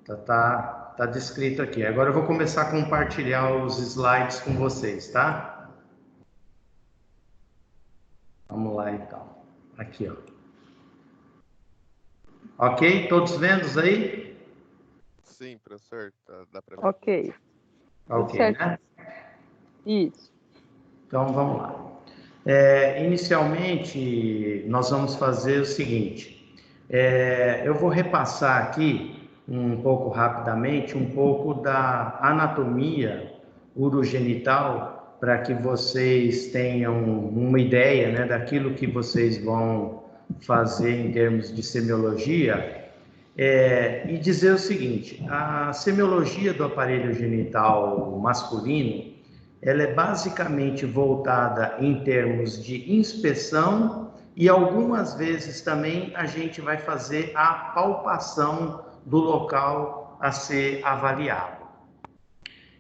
Tá descrito aqui. Agora eu vou começar a compartilhar os slides com vocês, tá? Vamos lá, então. Aqui, ó. Ok? Todos vendo aí? Sim, professor. Dá para ver. Ok. Ok, né? Isso. Então, vamos lá. Inicialmente, nós vamos fazer o seguinte. Eu vou repassar aqui, um pouco rapidamente, um pouco da anatomia urogenital, para que vocês tenham uma ideia, né, daquilo que vocês vão fazer em termos de semiologia. E dizer o seguinte: a semiologia do aparelho genital masculino, ela é basicamente voltada em termos de inspeção e algumas vezes também a gente vai fazer a palpação do local a ser avaliado.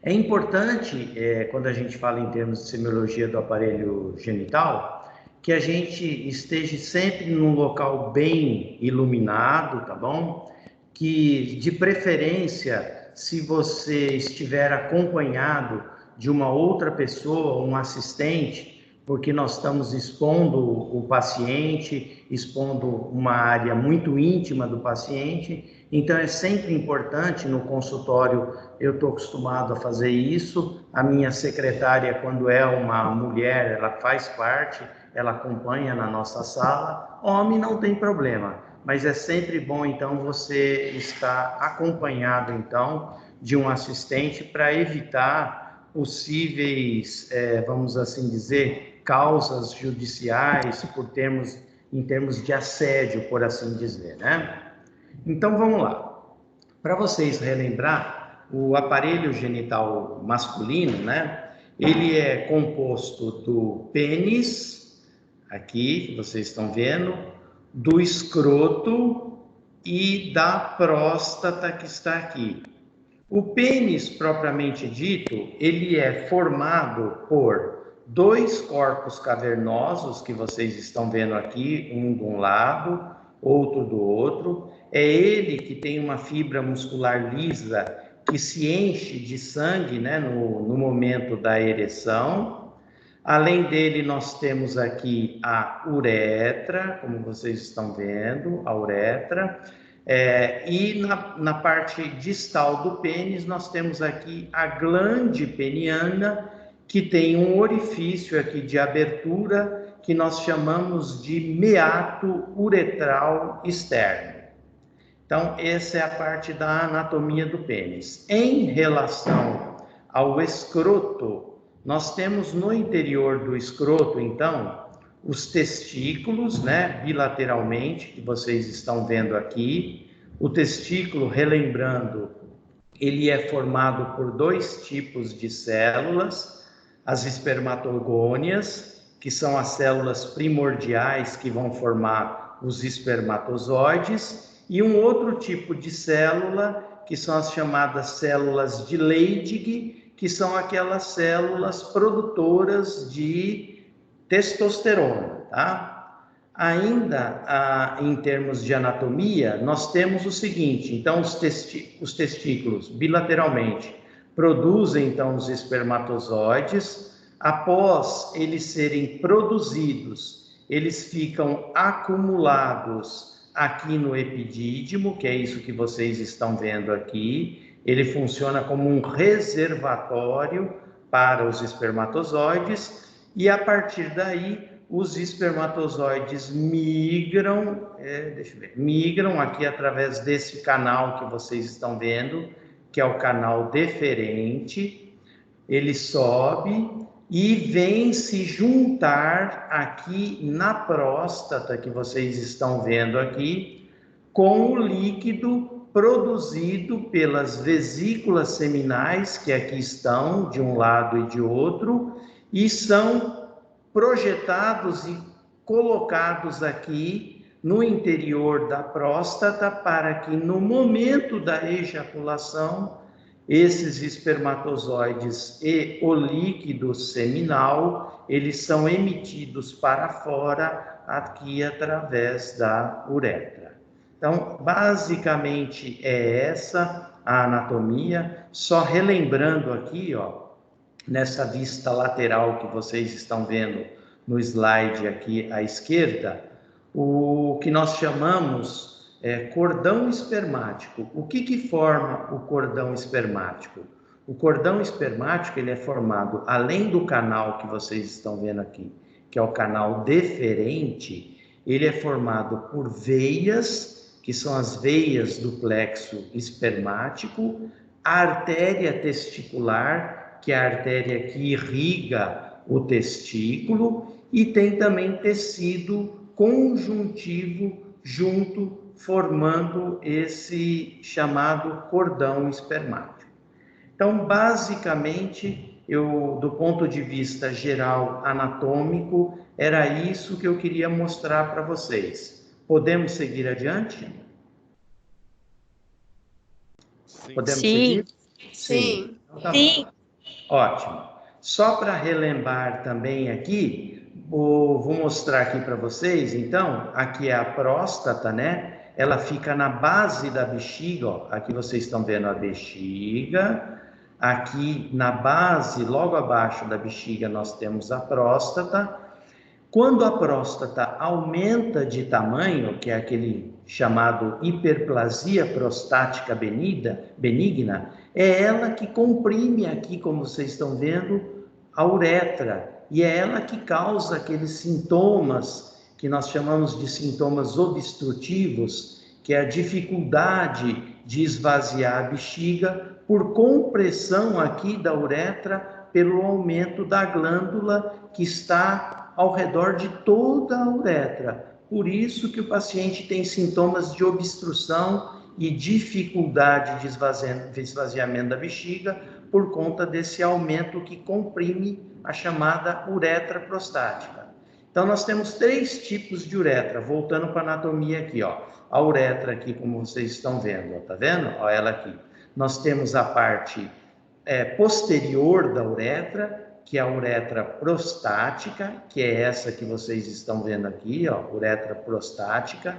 É importante, quando a gente fala em termos de semiologia do aparelho genital, que a gente esteja sempre num local bem iluminado, tá bom? Que, de preferência, se você estiver acompanhado de uma outra pessoa, um assistente, porque nós estamos expondo o paciente, expondo uma área muito íntima do paciente, então é sempre importante no consultório. Eu estou acostumado a fazer isso, a minha secretária, quando é uma mulher, ela faz parte, ela acompanha na nossa sala. Homem não tem problema, mas é sempre bom, então, você estar acompanhado, então, de um assistente para evitar possíveis, vamos assim dizer, causas judiciais em termos de assédio, por assim dizer, né? Então, vamos lá. Para vocês relembrar, o aparelho genital masculino, né? Ele é composto do pênis, aqui, que vocês estão vendo, do escroto e da próstata, que está aqui. O pênis, propriamente dito, ele é formado por dois corpos cavernosos, que vocês estão vendo aqui, um de um lado, outro do outro. É ele que tem uma fibra muscular lisa que se enche de sangue, né, no momento da ereção. Além dele, nós temos aqui a uretra, como vocês estão vendo, a uretra. E na parte distal do pênis, nós temos aqui a glande peniana, que tem um orifício aqui de abertura, que nós chamamos de meato uretral externo. Então, essa é a parte da anatomia do pênis. Em relação ao escroto, nós temos no interior do escroto, então, os testículos, né, bilateralmente, que vocês estão vendo aqui. O testículo, relembrando, ele é formado por dois tipos de células: as espermatogônias, que são as células primordiais que vão formar os espermatozoides, e um outro tipo de célula, que são as chamadas células de Leydig, que são aquelas células produtoras de testosterona, tá? Ainda em termos de anatomia, nós temos o seguinte: então os testículos bilateralmente produzem então os espermatozoides. Após eles serem produzidos, eles ficam acumulados aqui no epidídimo, que é isso que vocês estão vendo aqui. Ele funciona como um reservatório para os espermatozoides, e a partir daí os espermatozoides migram, migram aqui através desse canal que vocês estão vendo, que é o canal deferente. Ele sobe e vem se juntar aqui na próstata, que vocês estão vendo aqui, com o líquido produzido pelas vesículas seminais, que aqui estão de um lado e de outro, e são projetados e colocados aqui no interior da próstata, para que no momento da ejaculação, esses espermatozoides e o líquido seminal, eles são emitidos para fora aqui através da uretra. Então, basicamente é essa a anatomia. Só relembrando aqui, ó, nessa vista lateral que vocês estão vendo no slide aqui à esquerda, o que nós chamamos cordão espermático. O que forma o cordão espermático? O cordão espermático, ele é formado, além do canal que vocês estão vendo aqui, que é o canal deferente, ele é formado por veias, que são as veias do plexo espermático, a artéria testicular, que é a artéria que irriga o testículo, e tem também tecido conjuntivo junto, formando esse chamado cordão espermático. Então, basicamente, do ponto de vista geral anatômico, era isso que eu queria mostrar para vocês. Podemos seguir adiante? Sim. Podemos Sim. seguir? Sim. Então, tá Sim. bom. Ótimo. Só para relembrar também aqui, vou mostrar aqui para vocês, então, aqui é a próstata, né? Ela fica na base da bexiga, ó. Aqui vocês estão vendo a bexiga. Aqui na base, logo abaixo da bexiga, nós temos a próstata. Quando a próstata aumenta de tamanho, que é aquele chamado hiperplasia prostática benigna, é ela que comprime aqui, como vocês estão vendo, a uretra. E é ela que causa aqueles sintomas que nós chamamos de sintomas obstrutivos, que é a dificuldade de esvaziar a bexiga por compressão aqui da uretra pelo aumento da glândula que está ao redor de toda a uretra. Por isso que o paciente tem sintomas de obstrução e dificuldade de esvaziamento da bexiga por conta desse aumento que comprime a chamada uretra prostática. Então, nós temos 3 tipos de uretra, voltando para a anatomia aqui, ó. A uretra aqui, como vocês estão vendo, ó, tá vendo? Ó, ela aqui. Nós temos a parte posterior da uretra, que é a uretra prostática, que é essa que vocês estão vendo aqui, ó, uretra prostática.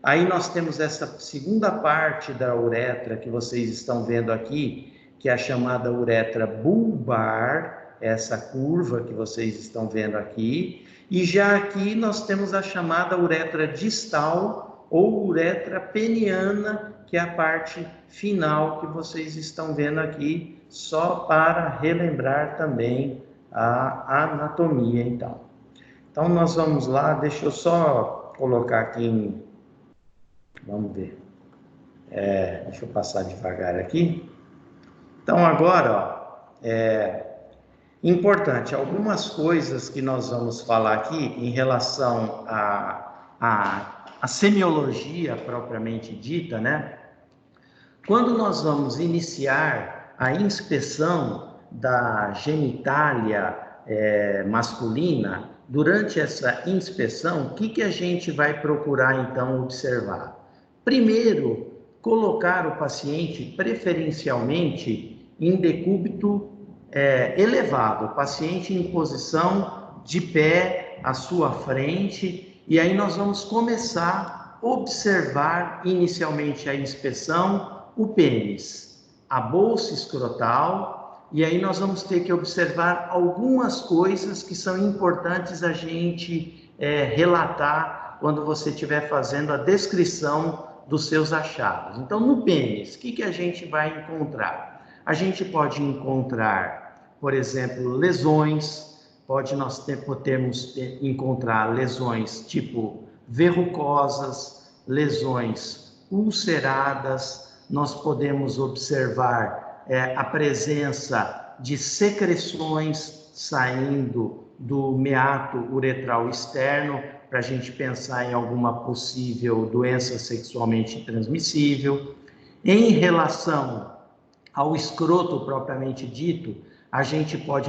Aí nós temos essa segunda parte da uretra que vocês estão vendo aqui, que é a chamada uretra bulbar, essa curva que vocês estão vendo aqui. E já aqui nós temos a chamada uretra distal ou uretra peniana, que é a parte final que vocês estão vendo aqui, só para relembrar também a anatomia, então. Então, nós vamos lá, deixa eu só colocar aqui vamos ver. Deixa eu passar devagar aqui. Então, agora, ó, importante, algumas coisas que nós vamos falar aqui em relação à semiologia propriamente dita, né? Quando nós vamos iniciar a inspeção da genitália masculina, durante essa inspeção, o que a gente vai procurar então observar? Primeiro, colocar o paciente preferencialmente em decúbito elevado, o paciente em posição de pé à sua frente, e aí nós vamos começar a observar inicialmente a inspeção, o pênis, a bolsa escrotal, e aí nós vamos ter que observar algumas coisas que são importantes a gente relatar quando você estiver fazendo a descrição dos seus achados. Então, no pênis, o que a gente vai encontrar? A gente pode encontrar, por exemplo, lesões, nós podemos encontrar lesões tipo verrucosas, lesões ulceradas, nós podemos observar a presença de secreções saindo do meato uretral externo, para a gente pensar em alguma possível doença sexualmente transmissível. Em relação ao escroto propriamente dito, a gente pode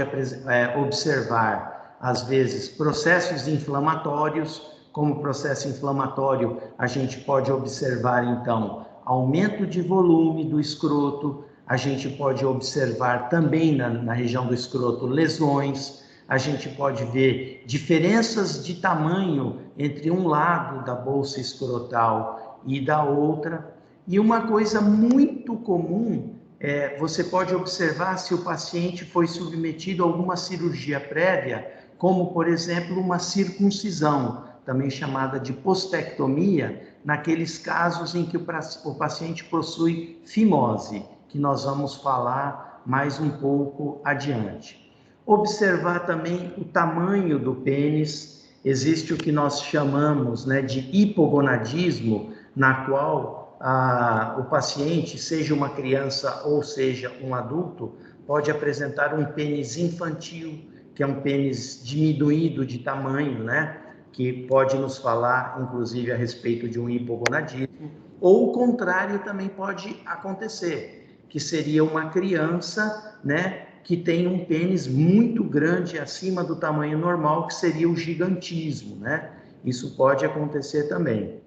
observar, às vezes, processos inflamatórios. Como processo inflamatório, a gente pode observar, então, aumento de volume do escroto, a gente pode observar também na região do escroto lesões, a gente pode ver diferenças de tamanho entre um lado da bolsa escrotal e da outra. E uma coisa muito comum, você pode observar se o paciente foi submetido a alguma cirurgia prévia, como, por exemplo, uma circuncisão, também chamada de postectomia, naqueles casos em que o paciente possui fimose, que nós vamos falar mais um pouco adiante. Observar também o tamanho do pênis. Existe o que nós chamamos, né, de hipogonadismo, na qual o paciente, seja uma criança ou seja um adulto, pode apresentar um pênis infantil, que é um pênis diminuído de tamanho, né? Que pode nos falar, inclusive, a respeito de um hipogonadismo. Ou o contrário também pode acontecer, que seria uma criança, né, que tem um pênis muito grande acima do tamanho normal, que seria o gigantismo, né? Isso pode acontecer também.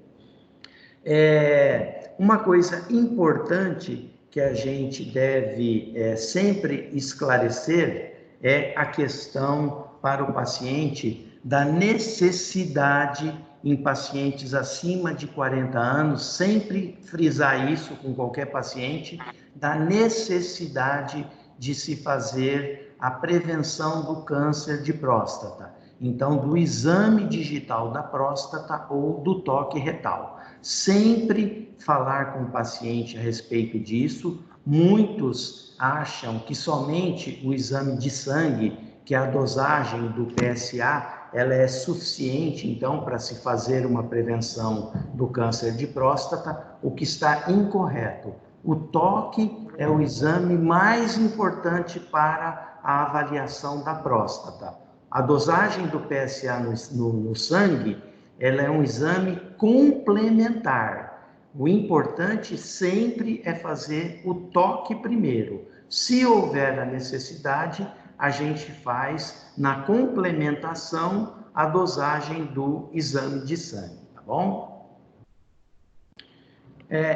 Uma coisa importante que a gente deve sempre esclarecer é a questão para o paciente da necessidade em pacientes acima de 40 anos, sempre frisar isso com qualquer paciente, da necessidade de se fazer a prevenção do câncer de próstata. Então, do exame digital da próstata ou do toque retal. Sempre falar com o paciente a respeito disso. Muitos acham que somente o exame de sangue, que é a dosagem do PSA, ela é suficiente, então, para se fazer uma prevenção do câncer de próstata, o que está incorreto. O toque é o exame mais importante para a avaliação da próstata. A dosagem do PSA no sangue, ela é um exame complementar. O importante sempre é fazer o toque primeiro. Se houver a necessidade, a gente faz na complementação a dosagem do exame de sangue, tá bom?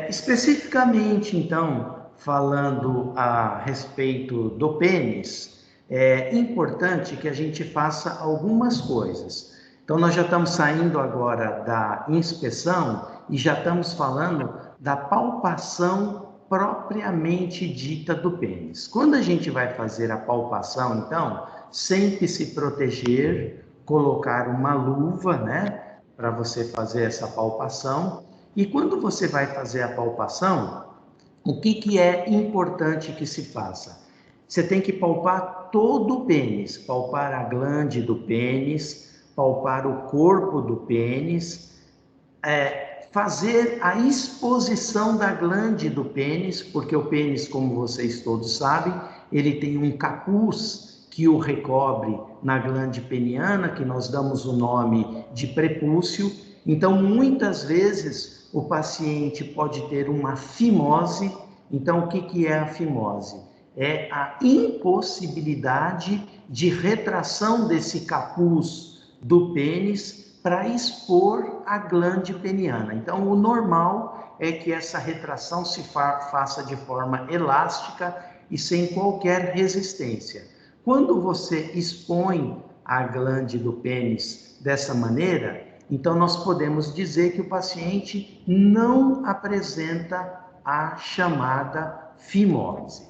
Especificamente, então, falando a respeito do pênis, é importante que a gente faça algumas coisas. Então, nós já estamos saindo agora da inspeção e já estamos falando da palpação propriamente dita do pênis. Quando a gente vai fazer a palpação, então, sempre se proteger, colocar uma luva, né, para você fazer essa palpação. E quando você vai fazer a palpação, o que é importante que se faça? Você tem que palpar todo o pênis, palpar a glande do pênis, palpar o corpo do pênis, fazer a exposição da glande do pênis, porque o pênis, como vocês todos sabem, ele tem um capuz que o recobre na glande peniana, que nós damos o nome de prepúcio. Então, muitas vezes, o paciente pode ter uma fimose. Então, o que é a fimose? É a impossibilidade de retração desse capuz do pênis para expor a glande peniana. Então, o normal é que essa retração se faça de forma elástica e sem qualquer resistência. Quando você expõe a glande do pênis dessa maneira, então nós podemos dizer que o paciente não apresenta a chamada fimose.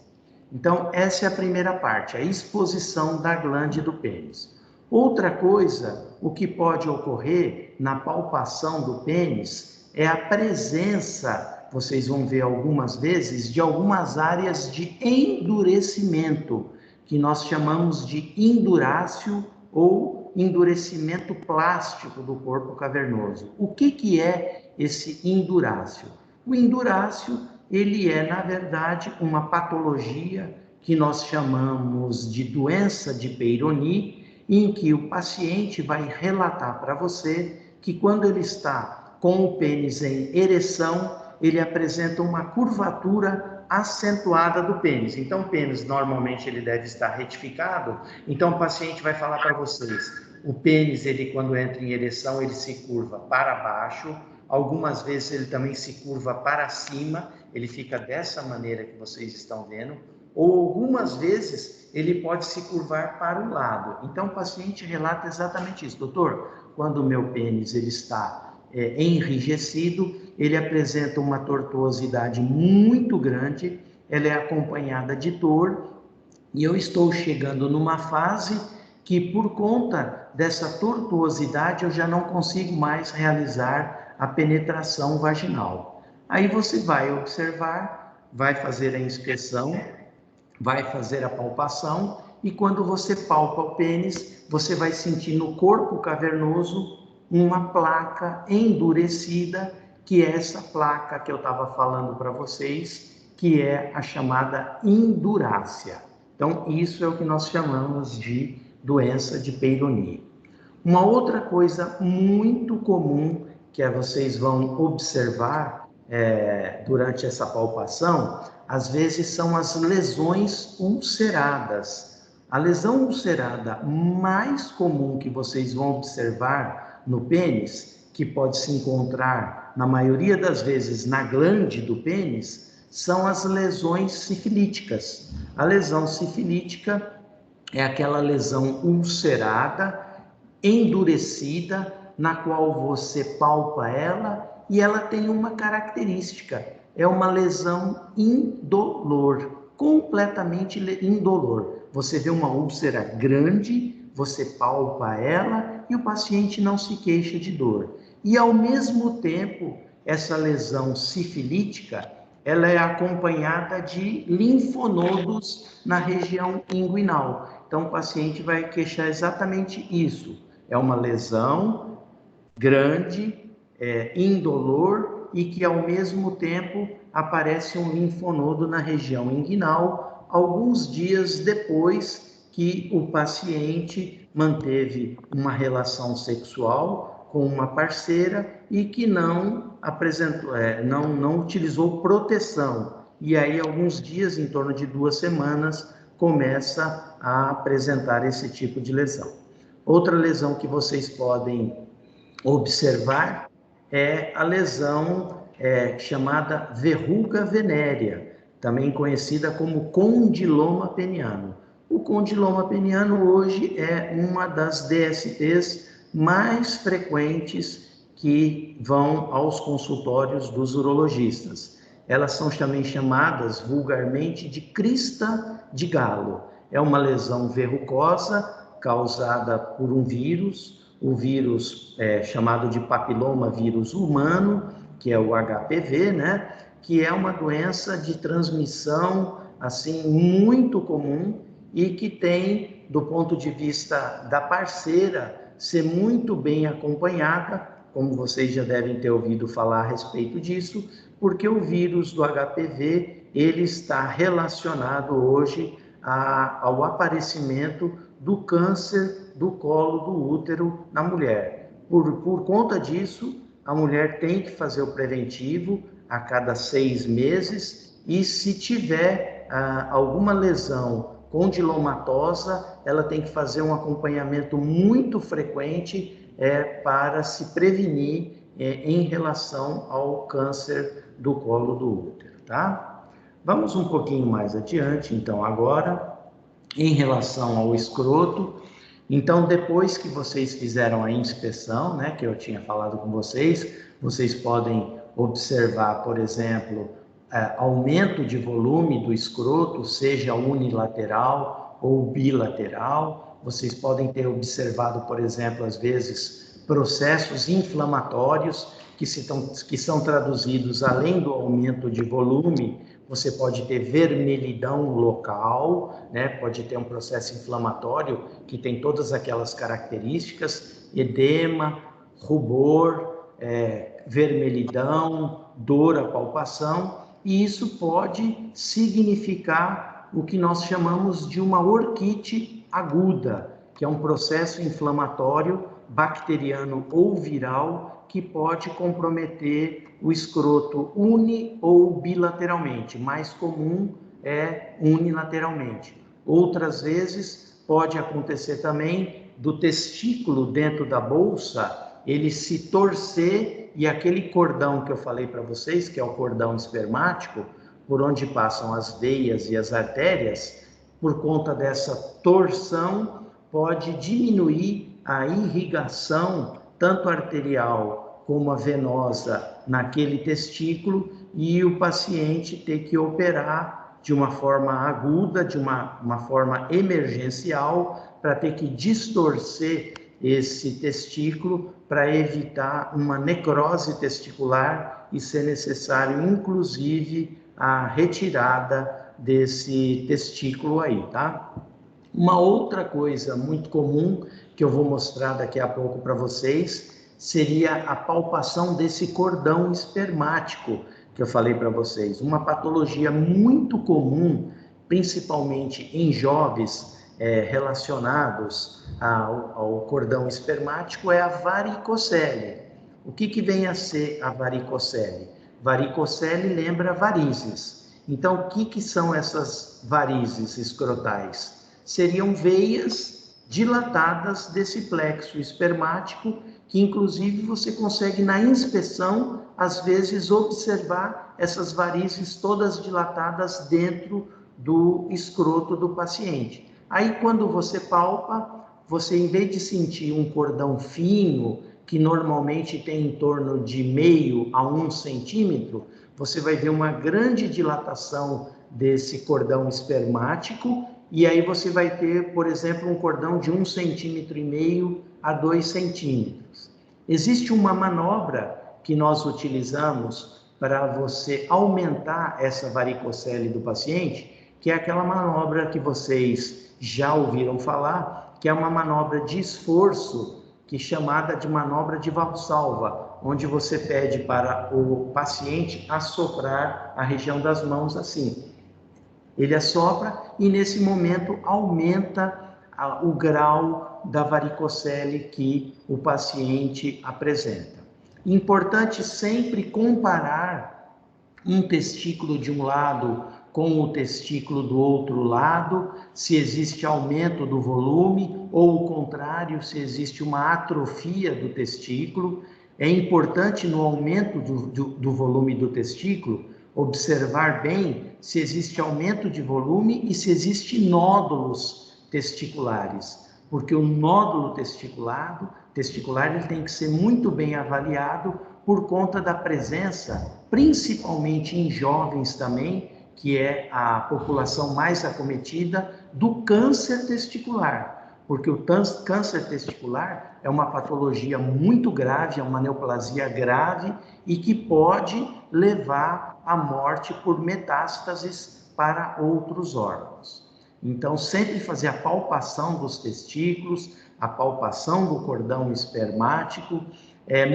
Então, essa é a primeira parte, a exposição da glande do pênis. Outra coisa, o que pode ocorrer na palpação do pênis é a presença, vocês vão ver algumas vezes, de algumas áreas de endurecimento, que nós chamamos de indurácio ou endurecimento plástico do corpo cavernoso. O que é esse indurácio? O indurácio, ele é, na verdade, uma patologia que nós chamamos de doença de Peyronie, em que o paciente vai relatar para você que quando ele está com o pênis em ereção, ele apresenta uma curvatura acentuada do pênis. Então, o pênis normalmente ele deve estar retificado. Então, o paciente vai falar para vocês, o pênis, ele quando entra em ereção, ele se curva para baixo. Algumas vezes ele também se curva para cima, ele fica dessa maneira que vocês estão vendo. Ou algumas vezes ele pode se curvar para o lado. Então, o paciente relata exatamente isso. Doutor, quando o meu pênis ele está enrijecido, ele apresenta uma tortuosidade muito grande, ela é acompanhada de dor, e eu estou chegando numa fase que, por conta dessa tortuosidade, eu já não consigo mais realizar a penetração vaginal. Aí você vai observar, vai fazer a inspeção, vai fazer a palpação, e quando você palpa o pênis, você vai sentir no corpo cavernoso uma placa endurecida, que é essa placa que eu estava falando para vocês, que é a chamada indurácia. Então, isso é o que nós chamamos de doença de Peyronie. Uma outra coisa muito comum que vocês vão observar durante essa palpação, às vezes são as lesões ulceradas. A lesão ulcerada mais comum que vocês vão observar no pênis, que pode se encontrar na maioria das vezes na glande do pênis, são as lesões sifilíticas. A lesão sifilítica é aquela lesão ulcerada, endurecida, na qual você palpa ela e ela tem uma característica, é uma lesão indolor, completamente indolor. Você vê uma úlcera grande, você palpa ela e o paciente não se queixa de dor. E ao mesmo tempo, essa lesão sifilítica, ela é acompanhada de linfonodos na região inguinal. Então, o paciente vai queixar exatamente isso. É uma lesão grande, indolor, e que, ao mesmo tempo, aparece um linfonodo na região inguinal, alguns dias depois que o paciente manteve uma relação sexual com uma parceira e que não apresentou, não utilizou proteção. E aí, alguns dias, em torno de 2 semanas, começa a apresentar esse tipo de lesão. Outra lesão que vocês podem observar é a lesão chamada verruga venérea, também conhecida como condiloma peniano. O condiloma peniano hoje é uma das DSTs mais frequentes que vão aos consultórios dos urologistas. Elas são também chamadas vulgarmente de crista de galo. É uma lesão verrucosa causada por um vírus, o vírus chamado de papiloma vírus humano, que é o HPV, né? Que é uma doença de transmissão assim muito comum e que tem, do ponto de vista da parceira, ser muito bem acompanhada, como vocês já devem ter ouvido falar a respeito disso, porque o vírus do HPV, ele está relacionado hoje ao aparecimento do câncer do colo do útero na mulher. Por conta disso, a mulher tem que fazer o preventivo a cada 6 meses e, se tiver alguma lesão condilomatosa, ela tem que fazer um acompanhamento muito frequente para se prevenir em relação ao câncer do colo do útero, tá? Vamos um pouquinho mais adiante, então, agora, em relação ao escroto. Então, depois que vocês fizeram a inspeção, né, que eu tinha falado com vocês, vocês podem observar, por exemplo, aumento de volume do escroto, seja unilateral ou bilateral. Vocês podem ter observado, por exemplo, às vezes, processos inflamatórios que são traduzidos, além do aumento de volume, você pode ter vermelhidão local, né? Pode ter um processo inflamatório que tem todas aquelas características, edema, rubor, vermelhidão, dor à palpação, e isso pode significar o que nós chamamos de uma orquite aguda, que é um processo inflamatório bacteriano ou viral que pode comprometer o escroto uni ou bilateralmente. Mais comum é unilateralmente. Outras vezes pode acontecer também do testículo dentro da bolsa, ele se torcer e aquele cordão que eu falei para vocês, que é o cordão espermático, por onde passam as veias e as artérias, por conta dessa torção, pode diminuir a irrigação, tanto arterial como a venosa naquele testículo e o paciente ter que operar de uma forma aguda, de uma forma emergencial, para ter que distorcer esse testículo para evitar uma necrose testicular e ser necessário, inclusive, a retirada desse testículo aí, tá? Uma outra coisa muito comum que eu vou mostrar daqui a pouco para vocês seria a palpação desse cordão espermático que eu falei para vocês. Uma patologia muito comum, principalmente em jovens relacionados ao cordão espermático, é a varicocele. O que vem a ser a varicocele? Varicocele lembra varizes. Então, o que são essas varizes escrotais? Seriam veias dilatadas desse plexo espermático, que inclusive você consegue na inspeção, às vezes, observar essas varizes todas dilatadas dentro do escroto do paciente. Aí, quando você palpa, você, em vez de sentir um cordão fino, que normalmente tem em torno de meio a 1 centímetro, você vai ver uma grande dilatação desse cordão espermático, e aí você vai ter, por exemplo, um cordão de 1,5 centímetro a 2 centímetros. Existe uma manobra que nós utilizamos para você aumentar essa varicocele do paciente, que é aquela manobra que vocês já ouviram falar, que é uma manobra de esforço, que é chamada de manobra de Valsalva, onde você pede para o paciente assoprar a região das mãos assim. Ele assopra e, nesse momento, aumenta o grau da varicocele que o paciente apresenta. Importante sempre comparar um testículo de um lado com o testículo do outro lado, se existe aumento do volume ou o contrário, se existe uma atrofia do testículo. É importante, no aumento do volume do testículo, observar bem se existe aumento de volume e se existe nódulos testiculares, porque o nódulo testicular ele tem que ser muito bem avaliado por conta da presença, principalmente em jovens também, que é a população mais acometida, do câncer testicular, porque o câncer testicular é uma patologia muito grave, é uma neoplasia grave e que pode levar à morte por metástases para outros órgãos. Então, sempre fazer a palpação dos testículos, a palpação do cordão espermático.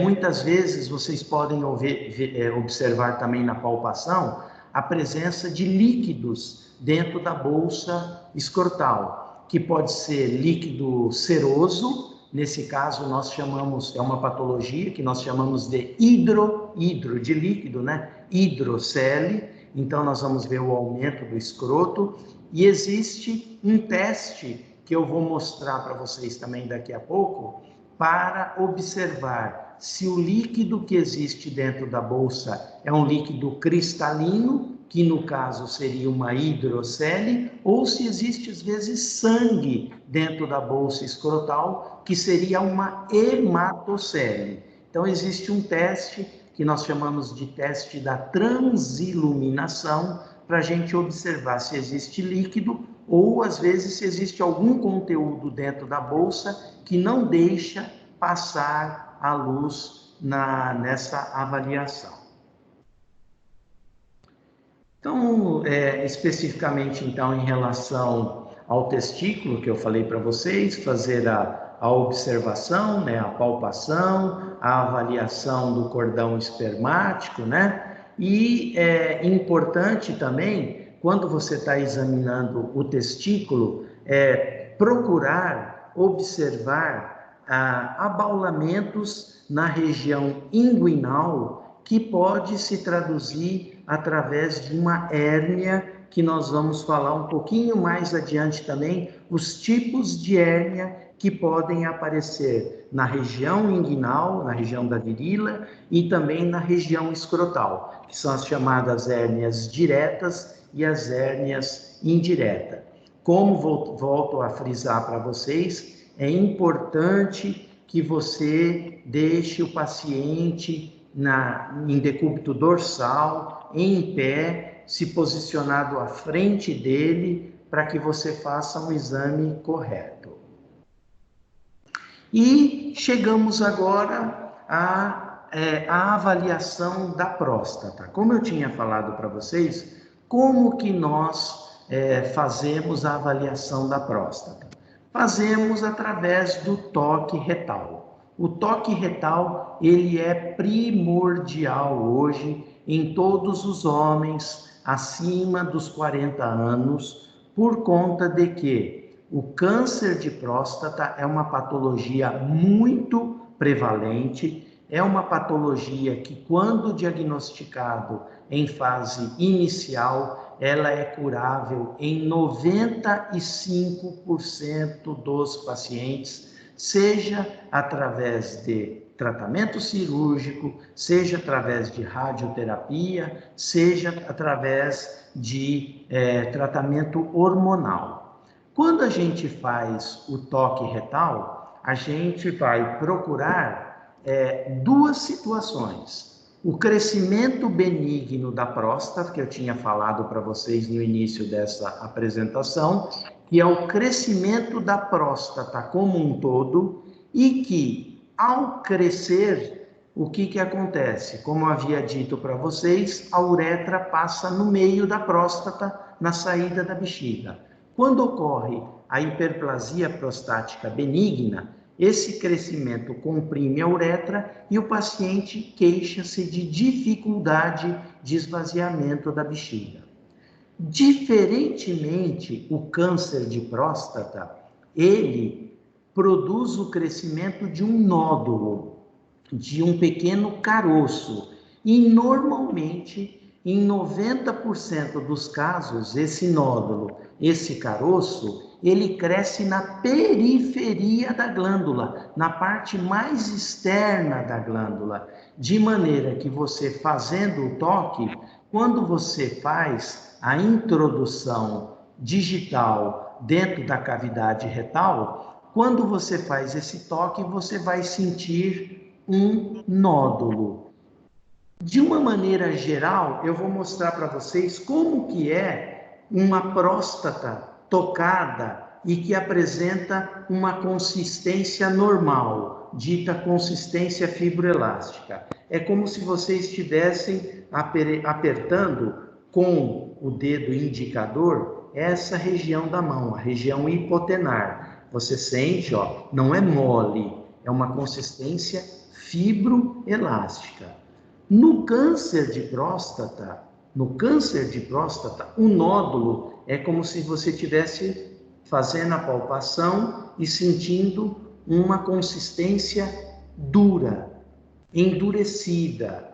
Muitas vezes vocês podem observar também na palpação a presença de líquidos dentro da bolsa escrotal, que pode ser líquido seroso. Nesse caso, nós chamamos, é uma patologia que nós chamamos de hidro de líquido, né? Hidrocele. Então, nós vamos ver o aumento do escroto. E existe um teste que eu vou mostrar para vocês também daqui a pouco, para observar se o líquido que existe dentro da bolsa é um líquido cristalino, que no caso seria uma hidrocele, ou se existe às vezes sangue dentro da bolsa escrotal, que seria uma hematocele. Então existe um teste que nós chamamos de teste da transiluminação, para a gente observar se existe líquido ou às vezes se existe algum conteúdo dentro da bolsa que não deixa passar a luz nessa avaliação. Então, especificamente então em relação ao testículo que eu falei para vocês, fazer a observação, né, a palpação, a avaliação do cordão espermático, né? E é importante também, quando você está examinando o testículo, procurar observar abaulamentos na região inguinal, que pode se traduzir através de uma hérnia, que nós vamos falar um pouquinho mais adiante também, os tipos de hérnia que podem aparecer na região inguinal, na região da virilha e também na região escrotal, que são as chamadas hérnias diretas e as hérnias indiretas. Como volto a frisar para vocês, é importante que você deixe o paciente em decúbito dorsal, em pé, se posicionado à frente dele, para que você faça um exame correto. E chegamos agora à avaliação da próstata. Como eu tinha falado para vocês, como que nós fazemos a avaliação da próstata? Fazemos através do toque retal. O toque retal, ele é primordial hoje em todos os homens acima dos 40 anos, por conta de que o câncer de próstata é uma patologia muito prevalente, é uma patologia que, quando diagnosticado em fase inicial, ela é curável em 95% dos pacientes, seja através de tratamento cirúrgico, seja através de radioterapia, seja através de tratamento hormonal. Quando a gente faz o toque retal, a gente vai procurar duas situações. O crescimento benigno da próstata, que eu tinha falado para vocês no início dessa apresentação, que é o crescimento da próstata como um todo, e que, ao crescer, o que acontece? Como eu havia dito para vocês, a uretra passa no meio da próstata, na saída da bexiga. Quando ocorre a hiperplasia prostática benigna, esse crescimento comprime a uretra e o paciente queixa-se de dificuldade de esvaziamento da bexiga. Diferentemente, o câncer de próstata, ele produz o crescimento de um nódulo, de um pequeno caroço, e normalmente, em 90% dos casos, esse nódulo, esse caroço, ele cresce na periferia da glândula, na parte mais externa da glândula, de maneira que você, fazendo o toque, quando você faz a introdução digital dentro da cavidade retal, quando você faz esse toque, você vai sentir um nódulo. De uma maneira geral, eu vou mostrar para vocês como que é uma próstata tocada e que apresenta uma consistência normal, dita consistência fibroelástica. É como se vocês estivessem apertando com o dedo indicador essa região da mão, a região hipotenar. Você sente, ó, não é mole, é uma consistência fibroelástica. No câncer de próstata, o nódulo é como se você estivesse fazendo a palpação e sentindo uma consistência dura, endurecida,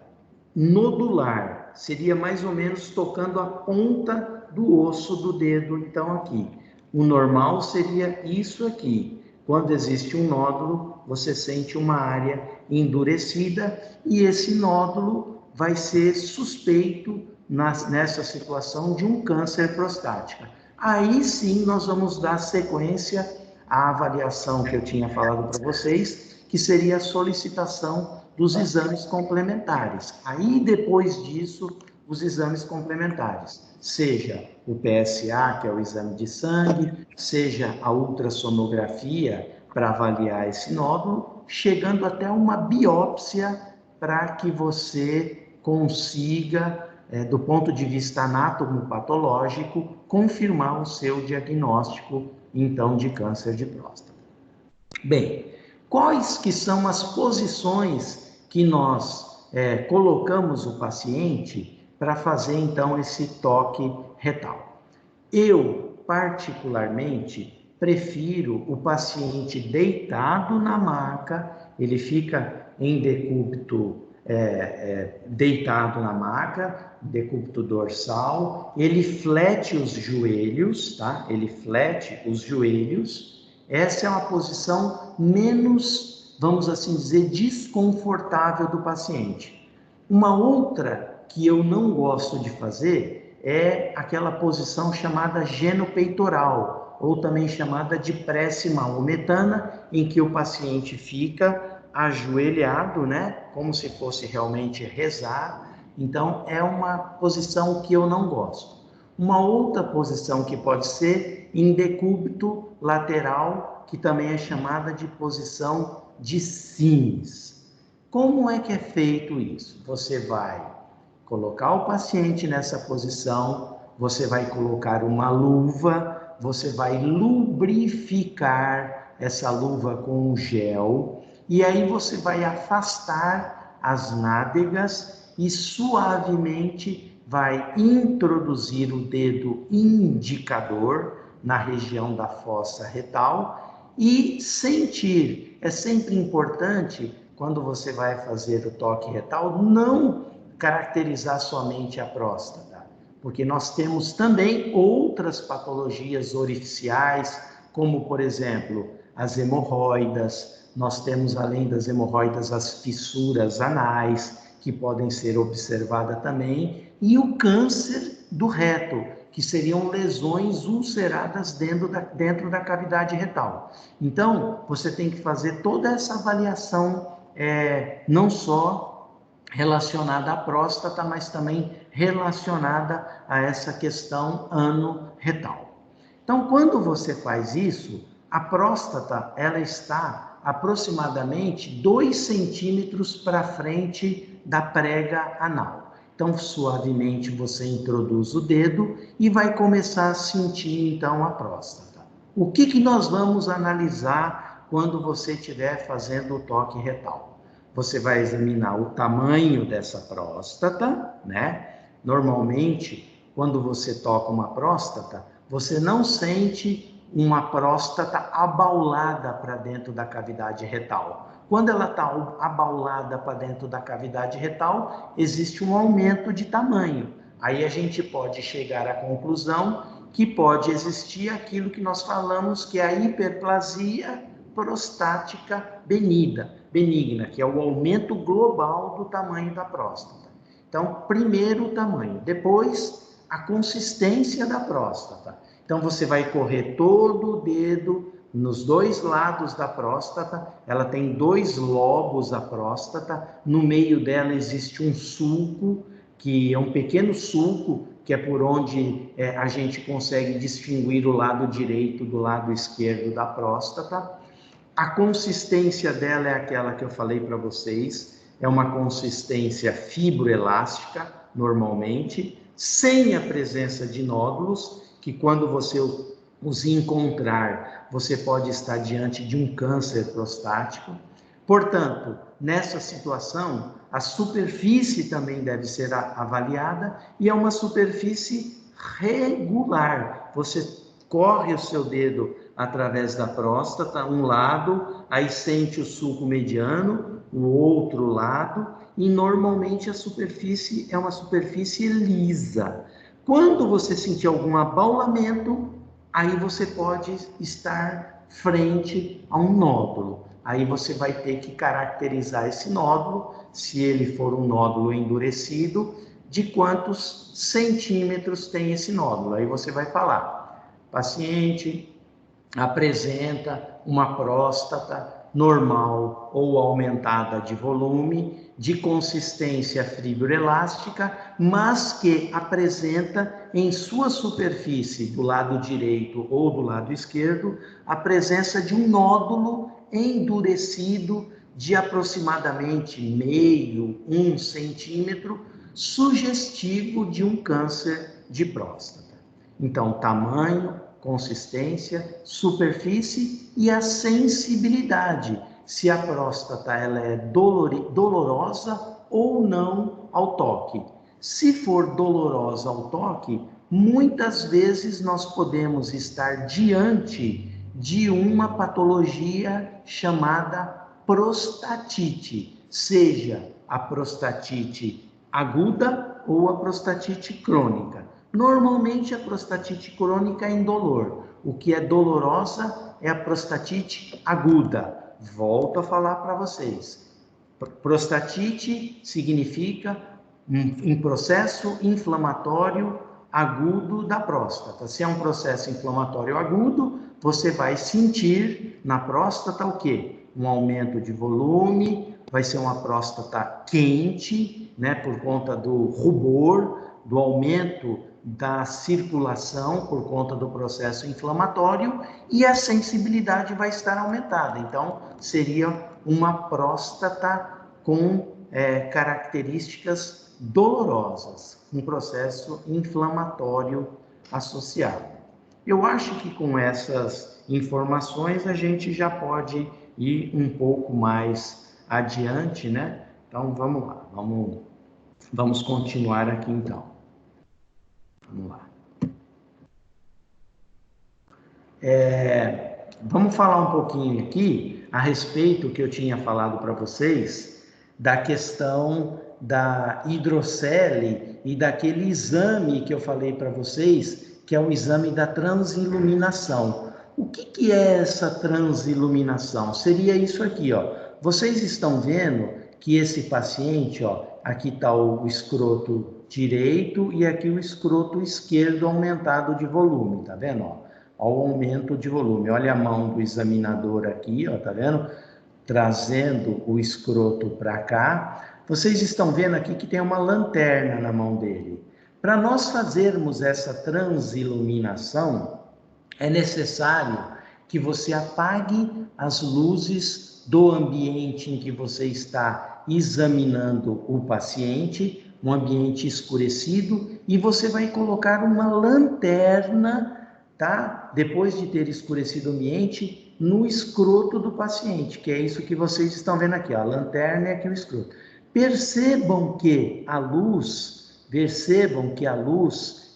nodular. Seria mais ou menos tocando a ponta do osso do dedo, então aqui. O normal seria isso aqui. Quando existe um nódulo, você sente uma área endurecida e esse nódulo vai ser suspeito nessa situação de um câncer prostático. Aí sim nós vamos dar sequência à avaliação que eu tinha falado para vocês, que seria a solicitação dos exames complementares. Aí depois disso, os exames complementares, seja o PSA, que é o exame de sangue, seja a ultrassonografia para avaliar esse nódulo, chegando até uma biópsia para que você consiga, do ponto de vista anatomopatológico, confirmar o seu diagnóstico, então, de câncer de próstata. Bem, quais que são as posições que nós colocamos o paciente para fazer, então, esse toque retal? Eu, particularmente, prefiro o paciente deitado na maca, ele fica em decúbito deitado na maca, decúbito dorsal, ele flete os joelhos, tá? Ele flete os joelhos. Essa é uma posição menos, vamos assim dizer, desconfortável do paciente. Uma outra que eu não gosto de fazer é aquela posição chamada genopeitoral, ou também chamada de prece maometana, em que o paciente fica ajoelhado, né, como se fosse realmente rezar. Então, é uma posição que eu não gosto. Uma outra posição que pode ser em decúbito lateral, que também é chamada de posição de Sims. Como é que é feito isso? Você vai colocar o paciente nessa posição, você vai colocar uma luva, você vai lubrificar essa luva com um gel, e aí você vai afastar as nádegas e suavemente vai introduzir o dedo indicador na região da fossa retal e sentir. É sempre importante, quando você vai fazer o toque retal, não caracterizar somente a próstata, porque nós temos também outras patologias orificiais, como, por exemplo, as hemorroidas. Nós temos, além das hemorroidas, as fissuras anais, que podem ser observadas também, e o câncer do reto, que seriam lesões ulceradas dentro da cavidade retal. Então, você tem que fazer toda essa avaliação, não só relacionada à próstata, mas também relacionada a essa questão ano-retal. Então, quando você faz isso, a próstata ela está aproximadamente 2 centímetros para frente da prega anal. Então, suavemente você introduz o dedo e vai começar a sentir então a próstata. O que nós vamos analisar quando você estiver fazendo o toque retal? Você vai examinar o tamanho dessa próstata, né? Normalmente, quando você toca uma próstata, você não sente uma próstata abaulada para dentro da cavidade retal. Quando ela está abaulada para dentro da cavidade retal, existe um aumento de tamanho. Aí a gente pode chegar à conclusão que pode existir aquilo que nós falamos que é a hiperplasia prostática benigna, que é o aumento global do tamanho da próstata. Então, primeiro o tamanho, depois a consistência da próstata. Então, você vai correr todo o dedo nos 2 lados da próstata. Ela tem 2 lobos, a próstata. No meio dela existe um sulco, que é um pequeno sulco, que é por onde a gente consegue distinguir o lado direito do lado esquerdo da próstata. A consistência dela é aquela que eu falei para vocês, é uma consistência fibroelástica, normalmente, sem a presença de nódulos, que quando você os encontrar, você pode estar diante de um câncer prostático. Portanto, nessa situação, a superfície também deve ser avaliada, e é uma superfície regular. Você corre o seu dedo através da próstata, um lado, aí sente o sulco mediano, o outro lado, e normalmente a superfície é uma superfície lisa. Quando você sentir algum abaulamento, aí você pode estar frente a um nódulo. Aí você vai ter que caracterizar esse nódulo, se ele for um nódulo endurecido, de quantos centímetros tem esse nódulo. Aí você vai falar, paciente apresenta uma próstata normal ou aumentada de volume, de consistência fibroelástica, mas que apresenta em sua superfície, do lado direito ou do lado esquerdo, a presença de um nódulo endurecido de aproximadamente meio, 1 centímetro, sugestivo de um câncer de próstata. Então, tamanho, consistência, superfície e a sensibilidade, se a próstata ela é dolorosa ou não ao toque. Se for dolorosa ao toque, muitas vezes nós podemos estar diante de uma patologia chamada prostatite, seja a prostatite aguda ou a prostatite crônica. Normalmente a prostatite crônica é indolor. O que é dolorosa é a prostatite aguda. Volto a falar para vocês. Prostatite significa um processo inflamatório agudo da próstata. Se é um processo inflamatório agudo, você vai sentir na próstata o quê? Um aumento de volume, vai ser uma próstata quente, né, por conta do rubor, do aumento da circulação por conta do processo inflamatório, e a sensibilidade vai estar aumentada. Então, seria uma próstata com características dolorosas, um processo inflamatório associado. Eu acho que com essas informações a gente já pode ir um pouco mais adiante, né? Então, vamos lá, vamos continuar aqui então. Vamos lá. Vamos falar um pouquinho aqui a respeito que eu tinha falado para vocês da questão da hidrocele e daquele exame que eu falei para vocês, que é o exame da transiluminação. O que é essa transiluminação? Seria isso aqui, ó. Vocês estão vendo que esse paciente, ó, aqui está o escroto direito e aqui o escroto esquerdo aumentado de volume, tá vendo? Ó, o aumento de volume. Olha a mão do examinador aqui, ó, tá vendo? Trazendo o escroto para cá. Vocês estão vendo aqui que tem uma lanterna na mão dele. Para nós fazermos essa transiluminação, é necessário que você apague as luzes do ambiente em que você está examinando o paciente, um ambiente escurecido, e você vai colocar uma lanterna, tá? Depois de ter escurecido o ambiente, no escroto do paciente, que é isso que vocês estão vendo aqui, ó, a lanterna e aqui o escroto. Percebam que a luz,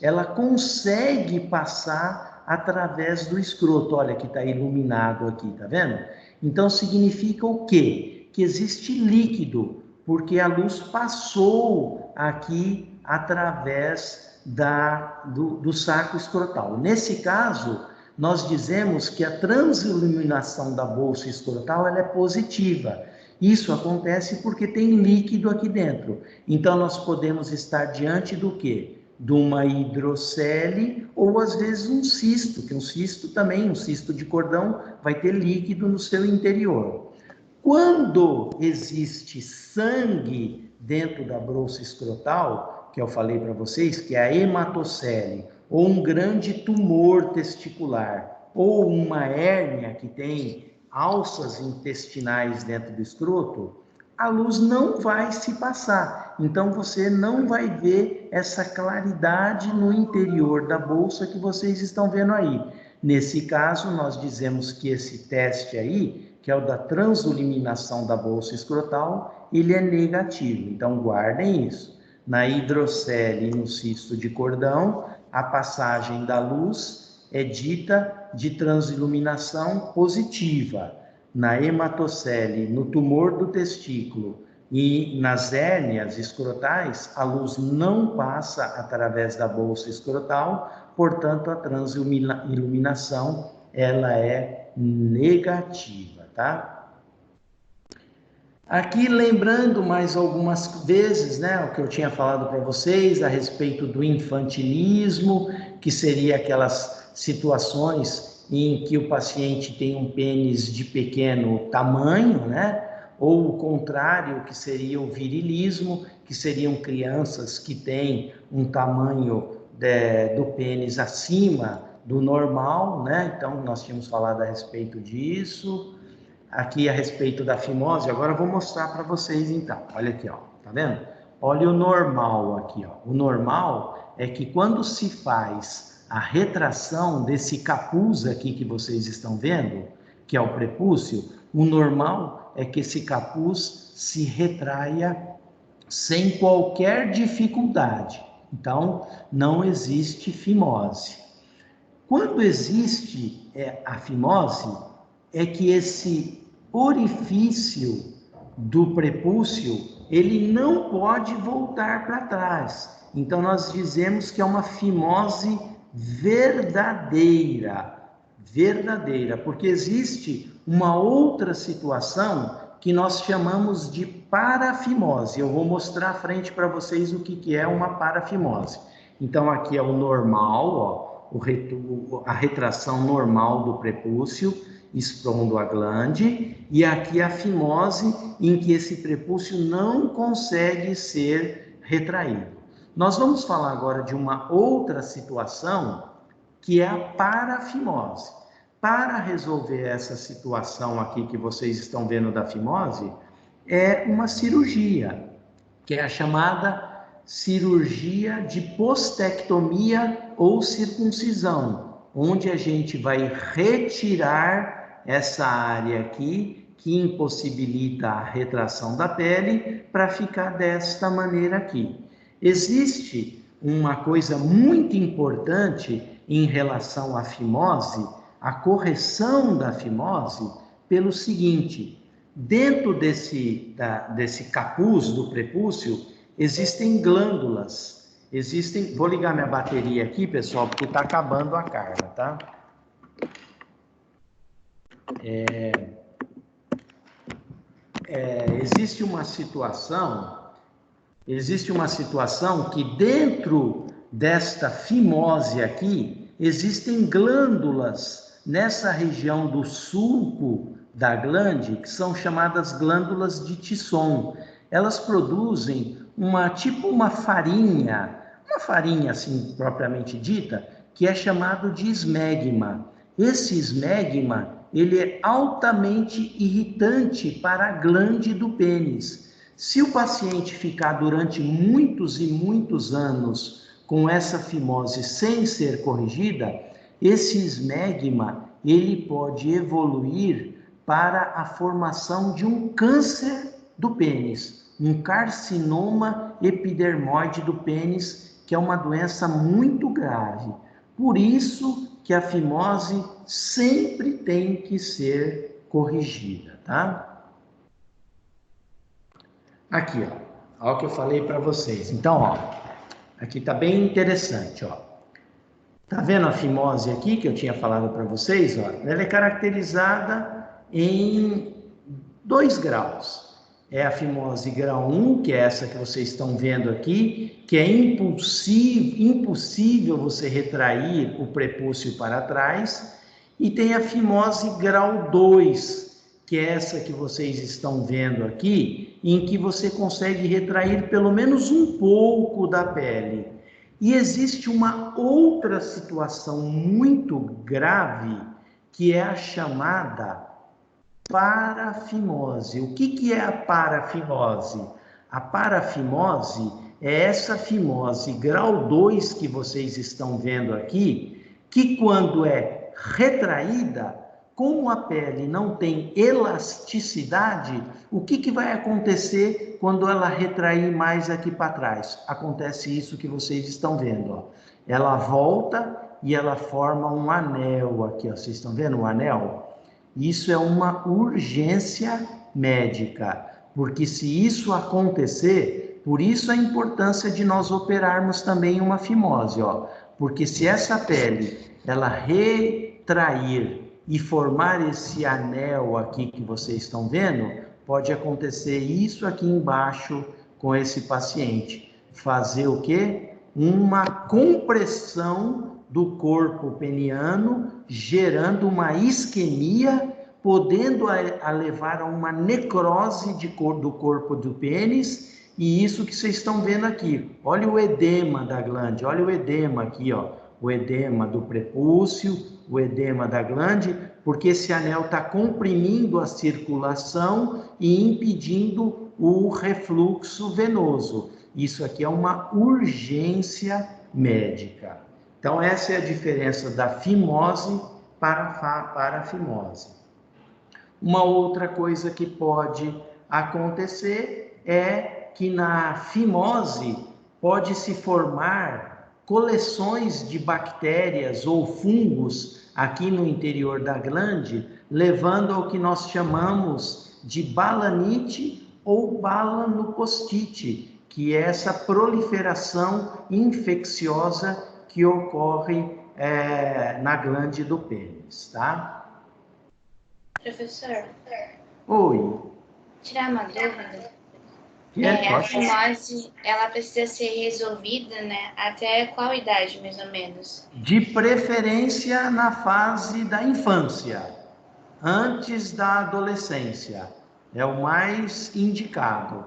ela consegue passar através do escroto. Olha que está iluminado aqui, tá vendo? Então significa o quê? Que existe líquido, porque a luz passou aqui através do saco escrotal. Nesse caso, nós dizemos que a transiluminação da bolsa escrotal ela é positiva. Isso acontece porque tem líquido aqui dentro. Então, nós podemos estar diante do quê? De uma hidrocele ou, às vezes, um cisto, que um cisto também, um cisto de cordão, vai ter líquido no seu interior. Quando existe sangue dentro da bolsa escrotal, que eu falei para vocês, que é a hematocele, ou um grande tumor testicular, ou uma hérnia que tem alças intestinais dentro do escroto, a luz não vai se passar. Então, você não vai ver essa claridade no interior da bolsa que vocês estão vendo aí. Nesse caso, nós dizemos que esse teste aí, que é o da transiluminação da bolsa escrotal, ele é negativo. Então, guardem isso. Na hidrocele e no cisto de cordão, a passagem da luz é dita de transiluminação positiva. Na hematocele, no tumor do testículo e nas hérnias escrotais, a luz não passa através da bolsa escrotal, portanto, a transiluminação ela é negativa, tá? Aqui lembrando mais algumas vezes, né, o que eu tinha falado para vocês a respeito do infantilismo, que seria aquelas situações em que o paciente tem um pênis de pequeno tamanho, né, ou o contrário, que seria o virilismo, que seriam crianças que têm um tamanho do pênis acima do normal, né, então nós tínhamos falado a respeito disso. Aqui a respeito da fimose, agora eu vou mostrar para vocês então. Olha aqui, ó, tá vendo? Olha o normal aqui, ó. O normal é que quando se faz a retração desse capuz aqui que vocês estão vendo, que é o prepúcio, o normal é que esse capuz se retraia sem qualquer dificuldade. Então, não existe fimose. Quando existe a fimose, é que esse orifício do prepúcio, ele não pode voltar para trás. Então, nós dizemos que é uma fimose verdadeira, porque existe uma outra situação que nós chamamos de parafimose. Eu vou mostrar à frente para vocês o que é uma parafimose. Então, aqui é o normal, ó, a retração normal do prepúcio, expondo a glande, e aqui a fimose, em que esse prepúcio não consegue ser retraído. Nós vamos falar agora de uma outra situação, que é a parafimose. Para resolver essa situação aqui que vocês estão vendo da fimose, é uma cirurgia, que é a chamada cirurgia de postectomia ou circuncisão, onde a gente vai retirar essa área aqui que impossibilita a retração da pele para ficar desta maneira aqui. Existe uma coisa muito importante em relação à fimose, a correção da fimose, pelo seguinte: dentro desse capuz do prepúcio, existem glândulas. Vou ligar minha bateria aqui, pessoal, porque está acabando a carga, tá? Existe uma situação que dentro desta fimose aqui, existem glândulas nessa região do sulco da glande, que são chamadas glândulas de Tisson. Elas produzem uma farinha assim propriamente dita, que é chamado de esmegma. Esse esmegma, ele é altamente irritante para a glande do pênis. Se o paciente ficar durante muitos e muitos anos com essa fimose sem ser corrigida, esse esmegma, ele pode evoluir para a formação de um câncer do pênis, um carcinoma epidermoide do pênis, que é uma doença muito grave. Por isso que a fimose sempre tem que ser corrigida, tá? Aqui, ó. Olha o que eu falei para vocês. Então, ó, aqui tá bem interessante, ó. Tá vendo a fimose aqui que eu tinha falado para vocês, ó? Ela é caracterizada em 2 graus. É a fimose grau 1, que é essa que vocês estão vendo aqui, que é impossível você retrair o prepúcio para trás, e tem a fimose grau 2, que é essa que vocês estão vendo aqui, em que você consegue retrair pelo menos um pouco da pele. E existe uma outra situação muito grave, que é a chamada parafimose. O que é a parafimose? A parafimose é essa fimose grau 2 que vocês estão vendo aqui, que quando é retraída, como a pele não tem elasticidade, o que vai acontecer quando ela retrair mais aqui para trás? Acontece isso que vocês estão vendo, ó. Ela volta e ela forma um anel aqui, ó. Vocês estão vendo o anel? Isso é uma urgência médica, porque se isso acontecer, por isso a importância de nós operarmos também uma fimose, ó. Porque se essa pele, ela retrair e formar esse anel aqui que vocês estão vendo, pode acontecer isso aqui embaixo com esse paciente. Fazer o quê? Uma compressão do corpo peniano, gerando uma isquemia, podendo levar a uma necrose do corpo do pênis, e isso que vocês estão vendo aqui. Olha o edema da glande, olha o edema aqui, ó, o edema do prepúcio, o edema da glande, porque esse anel está comprimindo a circulação e impedindo o refluxo venoso. Isso aqui é uma urgência médica. Então, essa é a diferença da fimose para a fimose. Uma outra coisa que pode acontecer é que na fimose pode se formar coleções de bactérias ou fungos aqui no interior da glande, levando ao que nós chamamos de balanite ou balanopostite, que é essa proliferação infecciosa que ocorre na glande do pênis, tá? Professor, Oi. tirar uma dúvida. A fimose, ela precisa ser resolvida, né? Até qual idade, mais ou menos? De preferência na fase da infância, antes da adolescência. É o mais indicado.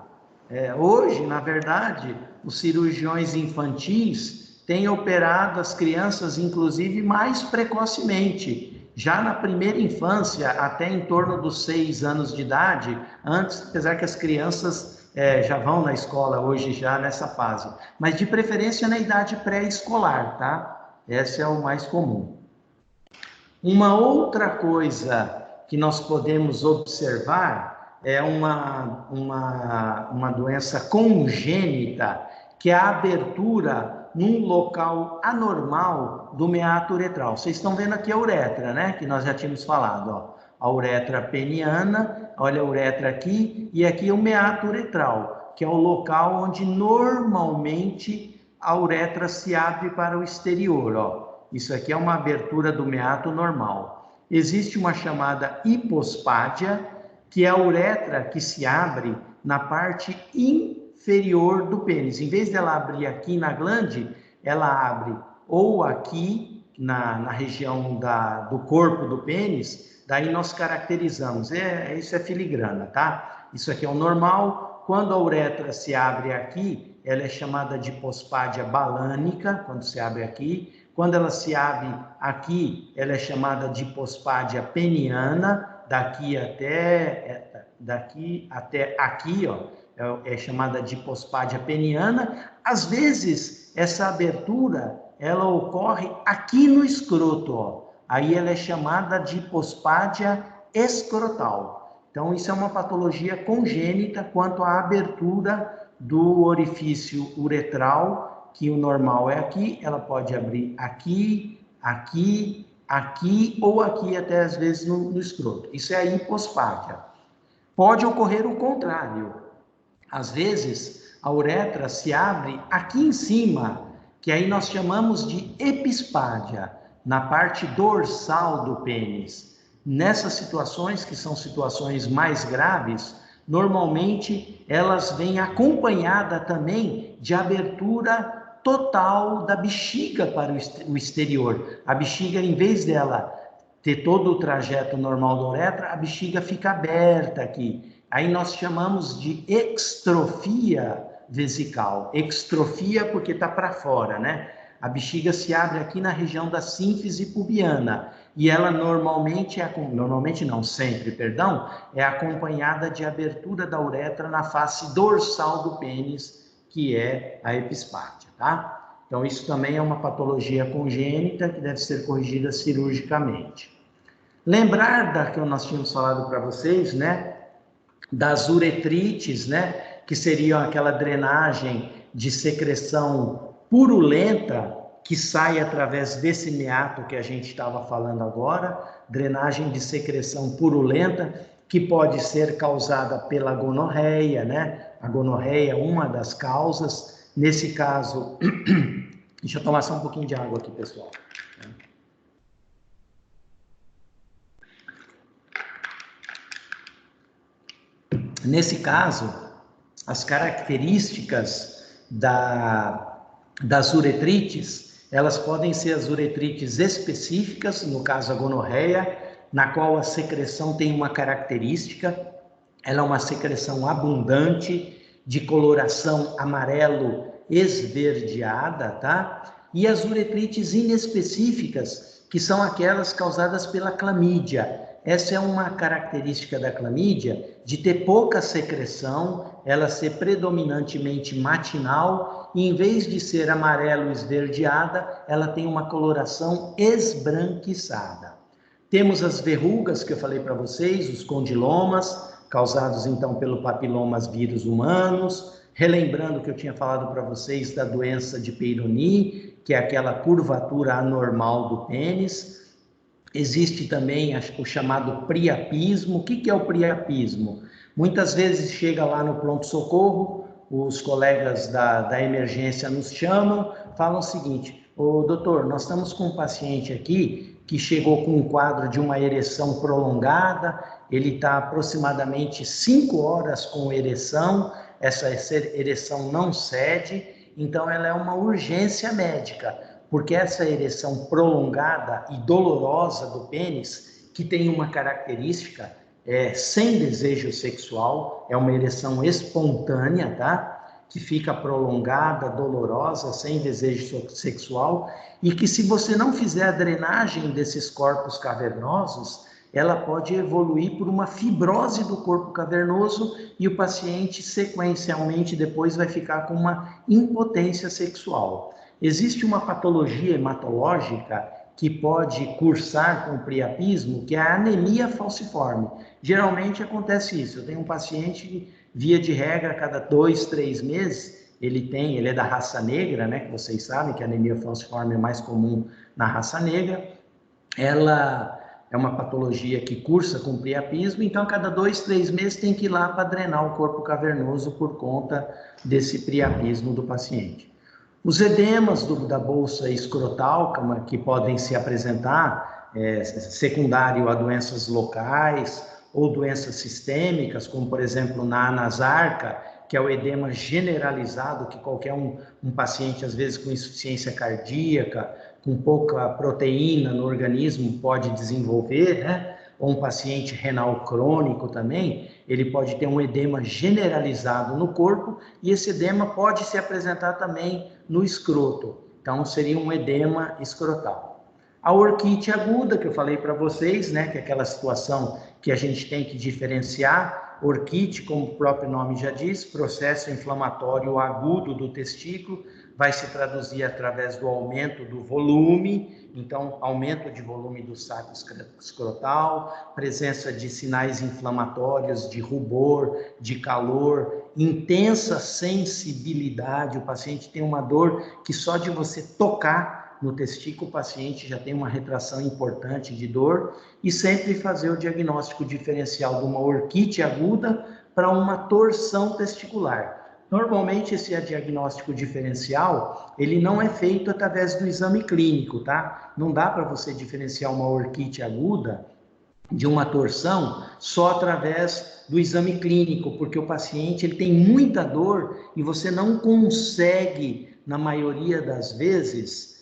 Hoje, na verdade, os cirurgiões infantis têm operado as crianças, inclusive, mais precocemente, já na primeira infância, até em torno dos 6 anos de idade, antes, apesar que as crianças já vão na escola hoje, já nessa fase, mas de preferência na idade pré-escolar, tá? Esse é o mais comum. Uma outra coisa que nós podemos observar é uma doença congênita, que é a abertura num local anormal do meato uretral. Vocês estão vendo aqui a uretra, né? Que nós já tínhamos falado, ó. A uretra peniana, olha a uretra aqui, e aqui o meato uretral, que é o local onde normalmente a uretra se abre para o exterior, ó. Isso aqui é uma abertura do meato normal. Existe uma chamada hipospádia, que é a uretra que se abre na parte inferior do pênis. Em vez dela abrir aqui na glande, ela abre ou aqui na região do corpo do pênis. Daí nós caracterizamos. Isso é filigrana, tá? Isso aqui é o normal. Quando a uretra se abre aqui, ela é chamada de hipospádia balânica, quando se abre aqui. Quando ela se abre aqui, ela é chamada de hipospádia peniana, daqui até aqui, ó, é chamada de hipospádia peniana. Às vezes, essa abertura, ela ocorre aqui no escroto, ó. Aí ela é chamada de hipospádia escrotal. Então, isso é uma patologia congênita quanto à abertura do orifício uretral, que o normal é aqui, ela pode abrir aqui, aqui, aqui ou aqui até às vezes no escroto. Isso é a hipospádia. Pode ocorrer o contrário. Às vezes a uretra se abre aqui em cima, que aí nós chamamos de epispádia, na parte dorsal do pênis. Nessas situações, que são situações mais graves, normalmente elas vêm acompanhada também de abertura total da bexiga para o exterior. A bexiga, em vez dela ter todo o trajeto normal da uretra, a bexiga fica aberta aqui. Aí nós chamamos de extrofia vesical. Extrofia porque está para fora, né? A bexiga se abre aqui na região da sínfise pubiana e ela sempre, é acompanhada de abertura da uretra na face dorsal do pênis, que é a epispádia, tá? Então, isso também é uma patologia congênita que deve ser corrigida cirurgicamente. Lembrar da que nós tínhamos falado para vocês, né? Das uretrites, né? Que seriam aquela drenagem de secreção purulenta que sai através desse meato que a gente estava falando agora, drenagem de secreção purulenta, que pode ser causada pela gonorreia, né? A gonorreia é uma das causas. Nesse caso, deixa eu tomar só um pouquinho de água aqui, pessoal. Nesse caso, as características das uretrites, elas podem ser as uretrites específicas, no caso a gonorreia, na qual a secreção tem uma característica, ela é uma secreção abundante, de coloração amarelo esverdeada, tá? E as uretrites inespecíficas, que são aquelas causadas pela clamídia. Essa é uma característica da clamídia, de ter pouca secreção, ela ser predominantemente matinal, e em vez de ser amarelo esverdeada, ela tem uma coloração esbranquiçada. Temos as verrugas que eu falei para vocês, os condilomas, causados então pelo papilomas vírus humanos, relembrando que eu tinha falado para vocês da doença de Peyronie, que é aquela curvatura anormal do pênis. Existe também o chamado priapismo. O que é o priapismo? Muitas vezes chega lá no pronto-socorro, os colegas da emergência nos chamam, falam o seguinte: ô doutor, nós estamos com um paciente aqui que chegou com um quadro de uma ereção prolongada, ele está aproximadamente 5 horas com ereção, essa ereção não cede, então ela é uma urgência médica, porque essa ereção prolongada e dolorosa do pênis, que tem uma característica sem desejo sexual, é uma ereção espontânea, tá? Que fica prolongada, dolorosa, sem desejo sexual, e que se você não fizer a drenagem desses corpos cavernosos, ela pode evoluir por uma fibrose do corpo cavernoso e o paciente sequencialmente depois vai ficar com uma impotência sexual. Existe uma patologia hematológica que pode cursar com priapismo, que é a anemia falciforme. Geralmente acontece isso. Eu tenho um paciente que, via de regra, a cada 2, 3 meses, ele é da raça negra, né? Que vocês sabem que a anemia falciforme é mais comum na raça negra. Ela é uma patologia que cursa com priapismo, então a cada 2, 3 meses tem que ir lá para drenar o corpo cavernoso por conta desse priapismo do paciente. Os edemas da bolsa escrotal, que podem se apresentar secundário a doenças locais ou doenças sistêmicas, como por exemplo na anasarca, que é o edema generalizado que qualquer um paciente, às vezes com insuficiência cardíaca, com pouca proteína no organismo pode desenvolver, né? Ou um paciente renal crônico também, ele pode ter um edema generalizado no corpo e esse edema pode se apresentar também no escroto. Então, seria um edema escrotal. A orquite aguda, que eu falei para vocês, né? Que é aquela situação que a gente tem que diferenciar. Orquite, como o próprio nome já diz, processo inflamatório agudo do testículo, vai se traduzir através do aumento do volume, então aumento de volume do saco escrotal, presença de sinais inflamatórios, de rubor, de calor, intensa sensibilidade, o paciente tem uma dor que só de você tocar no testículo, o paciente já tem uma retração importante de dor, e sempre fazer o diagnóstico diferencial de uma orquite aguda para uma torção testicular. Normalmente, esse diagnóstico diferencial, ele não é feito através do exame clínico, tá? Não dá para você diferenciar uma orquite aguda de uma torção só através do exame clínico, porque o paciente ele tem muita dor e você não consegue, na maioria das vezes,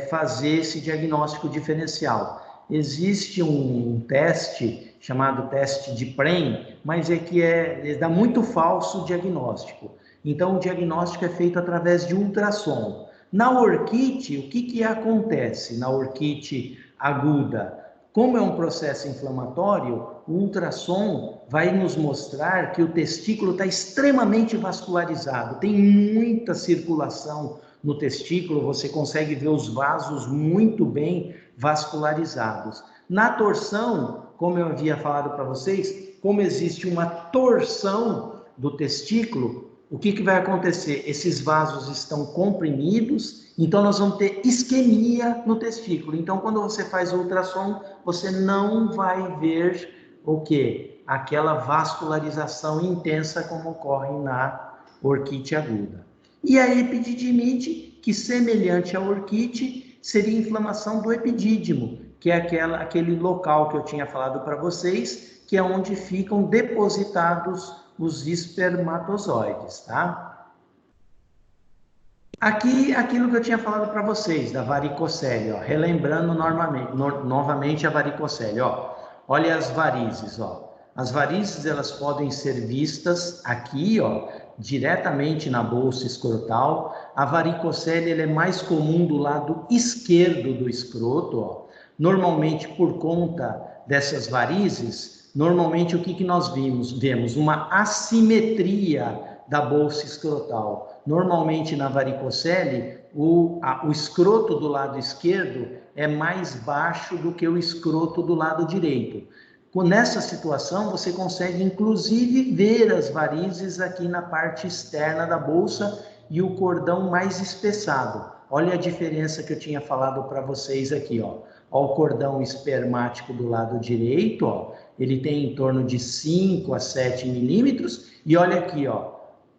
fazer esse diagnóstico diferencial. Existe um teste chamado teste de Prem, mas ele dá muito falso diagnóstico. Então, o diagnóstico é feito através de ultrassom. Na orquite, o que acontece na orquite aguda? Como é um processo inflamatório, o ultrassom vai nos mostrar que o testículo está extremamente vascularizado, tem muita circulação no testículo, você consegue ver os vasos muito bem vascularizados. Na torção, como eu havia falado para vocês, como existe uma torção do testículo, o que vai acontecer? Esses vasos estão comprimidos, então nós vamos ter isquemia no testículo. Então, quando você faz o ultrassom, você não vai ver o quê? Aquela vascularização intensa como ocorre na orquite aguda. E a epididimite, que semelhante à orquite, seria inflamação do epidídimo, que é aquele local que eu tinha falado para vocês, que é onde ficam depositados os espermatozoides, tá? Aqui, aquilo que eu tinha falado para vocês, da varicocele, ó, relembrando novamente a varicocele, ó. Olha as varizes, ó. As varizes, elas podem ser vistas aqui, ó, diretamente na bolsa escrotal. A varicocele, ela é mais comum do lado esquerdo do escroto, ó. Normalmente, por conta dessas varizes, normalmente o que nós vemos? Uma assimetria da bolsa escrotal. Normalmente na varicocele, o escroto do lado esquerdo é mais baixo do que o escroto do lado direito. Nessa situação, você consegue inclusive ver as varizes aqui na parte externa da bolsa e o cordão mais espessado. Olha a diferença que eu tinha falado para vocês aqui, ó. Ó, o cordão espermático do lado direito, ó, ele tem em torno de 5 a 7 milímetros, e olha aqui, ó,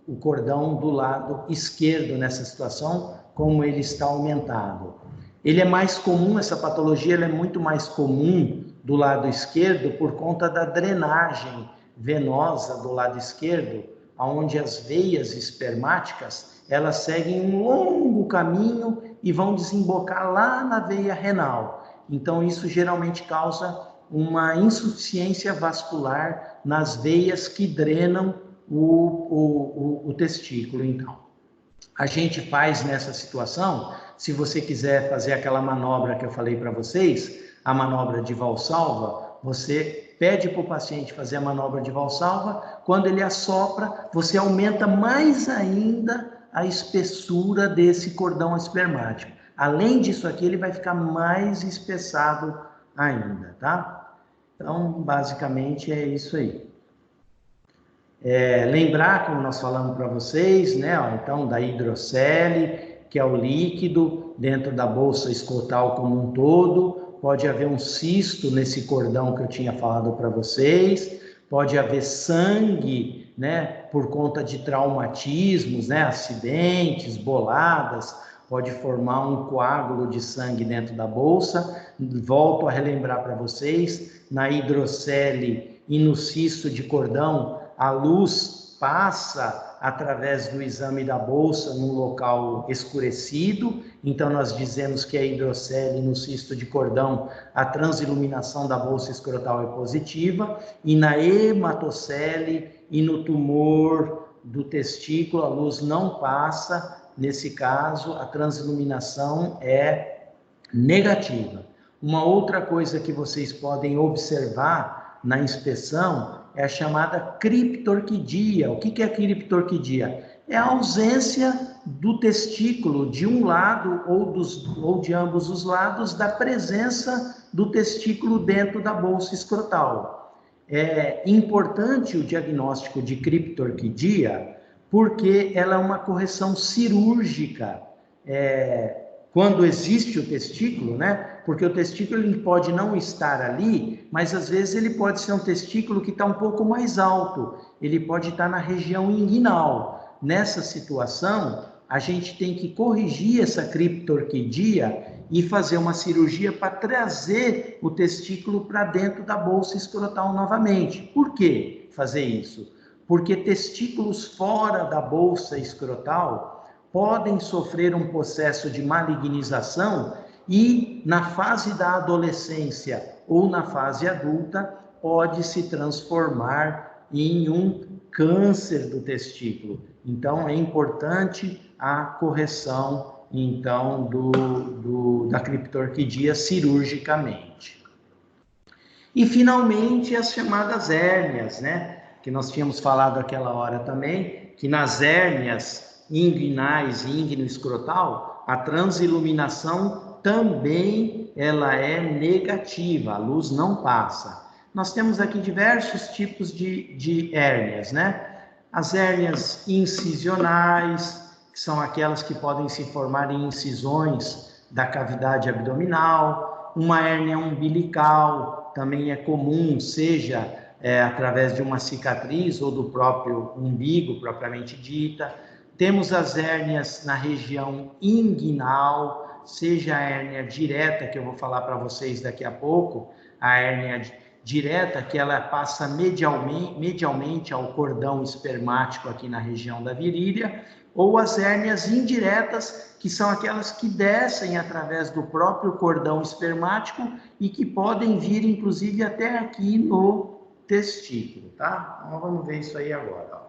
o cordão do lado esquerdo nessa situação, como ele está aumentado. Ele é mais comum, essa patologia ela é muito mais comum do lado esquerdo por conta da drenagem venosa do lado esquerdo, onde as veias espermáticas, elas seguem um longo caminho e vão desembocar lá na veia renal. Então, isso geralmente causa uma insuficiência vascular nas veias que drenam o testículo, então. A gente faz nessa situação, se você quiser fazer aquela manobra que eu falei para vocês, a manobra de Valsalva, você pede para o paciente fazer a manobra de Valsalva, quando ele assopra, você aumenta mais ainda a espessura desse cordão espermático. Além disso aqui, ele vai ficar mais espessado ainda, tá? Então, basicamente é isso aí. Lembrar, como nós falamos para vocês, né? Então, da hidrocele, que é o líquido dentro da bolsa escrotal como um todo. Pode haver um cisto nesse cordão que eu tinha falado para vocês. Pode haver sangue, né? Por conta de traumatismos, né? Acidentes, boladas. Pode formar um coágulo de sangue dentro da bolsa. Volto a relembrar para vocês, na hidrocele e no cisto de cordão, a luz passa através do exame da bolsa num local escurecido, então nós dizemos que a hidrocele no cisto de cordão, a transiluminação da bolsa escrotal é positiva, e na hematocele e no tumor do testículo a luz não passa, nesse caso a transiluminação é negativa. Uma outra coisa que vocês podem observar na inspeção é a chamada criptorquidia. O que é criptorquidia? É a ausência do testículo de um lado ou de ambos os lados da presença do testículo dentro da bolsa escrotal. É importante o diagnóstico de criptorquidia porque ela é uma correção cirúrgica. Quando existe o testículo, né? Porque o testículo ele pode não estar ali, mas às vezes ele pode ser um testículo que está um pouco mais alto, ele pode estar na região inguinal. Nessa situação, a gente tem que corrigir essa criptorquidia e fazer uma cirurgia para trazer o testículo para dentro da bolsa escrotal novamente. Por que fazer isso? Porque testículos fora da bolsa escrotal podem sofrer um processo de malignização e, na fase da adolescência ou na fase adulta, pode se transformar em um câncer do testículo. Então, é importante a correção, então, da criptorquidia cirurgicamente. E, finalmente, as chamadas hérnias, né? Que nós tínhamos falado aquela hora também, que nas hérnias inguinais e inguino-escrotal, a transiluminação também ela é negativa, a luz não passa. Nós temos aqui diversos tipos de hérnias, né? As hérnias incisionais, que são aquelas que podem se formar em incisões da cavidade abdominal. Uma hérnia umbilical também é comum, seja através de uma cicatriz ou do próprio umbigo propriamente dita. Temos as hérnias na região inguinal, seja a hérnia direta, que eu vou falar para vocês daqui a pouco, a hérnia direta, que ela passa medialmente ao cordão espermático aqui na região da virilha, ou as hérnias indiretas, que são aquelas que descem através do próprio cordão espermático e que podem vir, inclusive, até aqui no testículo, tá? Então, vamos ver isso aí agora, ó.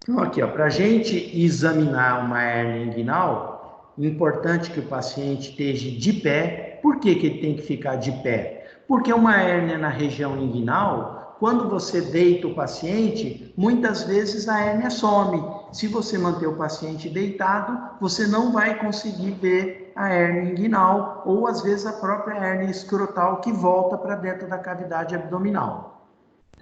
Então, aqui, para a gente examinar uma hérnia inguinal, importante que o paciente esteja de pé. Por que ele tem que ficar de pé? Porque uma hérnia na região inguinal, quando você deita o paciente, muitas vezes a hérnia some. Se você manter o paciente deitado, você não vai conseguir ver a hérnia inguinal ou, às vezes, a própria hérnia escrotal que volta para dentro da cavidade abdominal.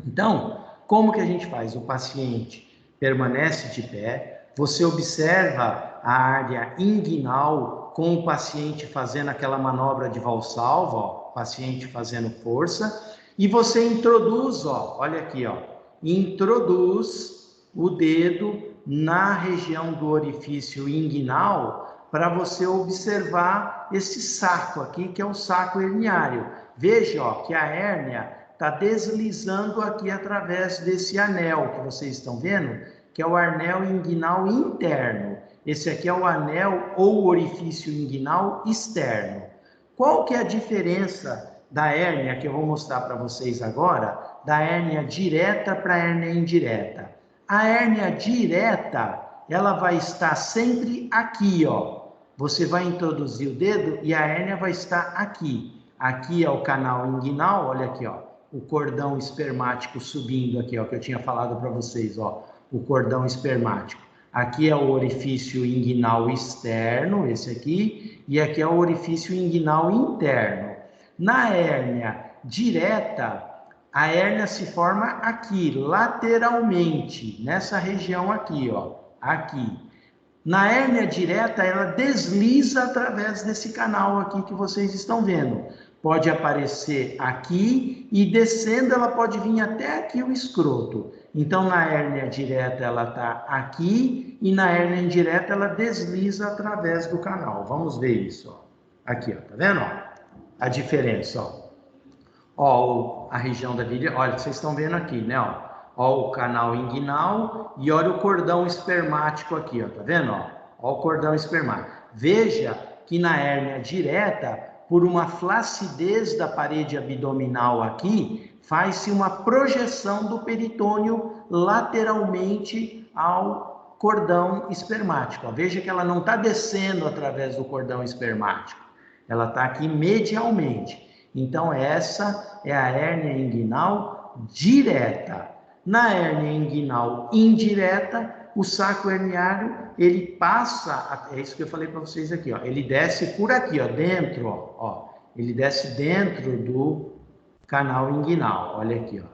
Então, como que a gente faz? O paciente permanece de pé, você observa a área inguinal com o paciente fazendo aquela manobra de Valsalva, ó, paciente fazendo força, e você introduz, ó, olha aqui, ó, introduz o dedo na região do orifício inguinal para você observar esse saco aqui, que é o saco herniário. Veja, ó, que a hérnia está deslizando aqui através desse anel que vocês estão vendo, que é o anel inguinal interno. Esse aqui é o anel ou orifício inguinal externo. Qual que é a diferença da hérnia, que eu vou mostrar para vocês agora, da hérnia direta para a hérnia indireta? A hérnia direta, ela vai estar sempre aqui, ó. Você vai introduzir o dedo e a hérnia vai estar aqui. Aqui é o canal inguinal, olha aqui, ó, o cordão espermático subindo aqui, ó, que eu tinha falado para vocês, ó, o cordão espermático. Aqui é o orifício inguinal externo, esse aqui, e aqui é o orifício inguinal interno. Na hérnia direta, a hérnia se forma aqui, lateralmente, nessa região aqui, ó, aqui. Na hérnia direta, ela desliza através desse canal aqui que vocês estão vendo. Pode aparecer aqui e descendo ela pode vir até aqui o escroto. Então, na hérnia direta ela está aqui e na hérnia indireta ela desliza através do canal. Vamos ver isso, ó. Aqui, ó, tá vendo? Ó, a diferença, ó. Ó, a região da virilha, olha, vocês estão vendo aqui, né? Ó, o canal inguinal e olha o cordão espermático aqui, ó, tá vendo? Ó, o cordão espermático. Veja que na hérnia direta, por uma flacidez da parede abdominal aqui, faz-se uma projeção do peritônio lateralmente ao cordão espermático. Ó, veja que ela não está descendo através do cordão espermático, ela está aqui medialmente. Então, essa é a hérnia inguinal direta. Na hérnia inguinal indireta, o saco herniário, ele passa, é isso que eu falei para vocês aqui, ó, ele desce por aqui, ó, dentro, ó, ele desce dentro do canal inguinal, olha aqui, ó.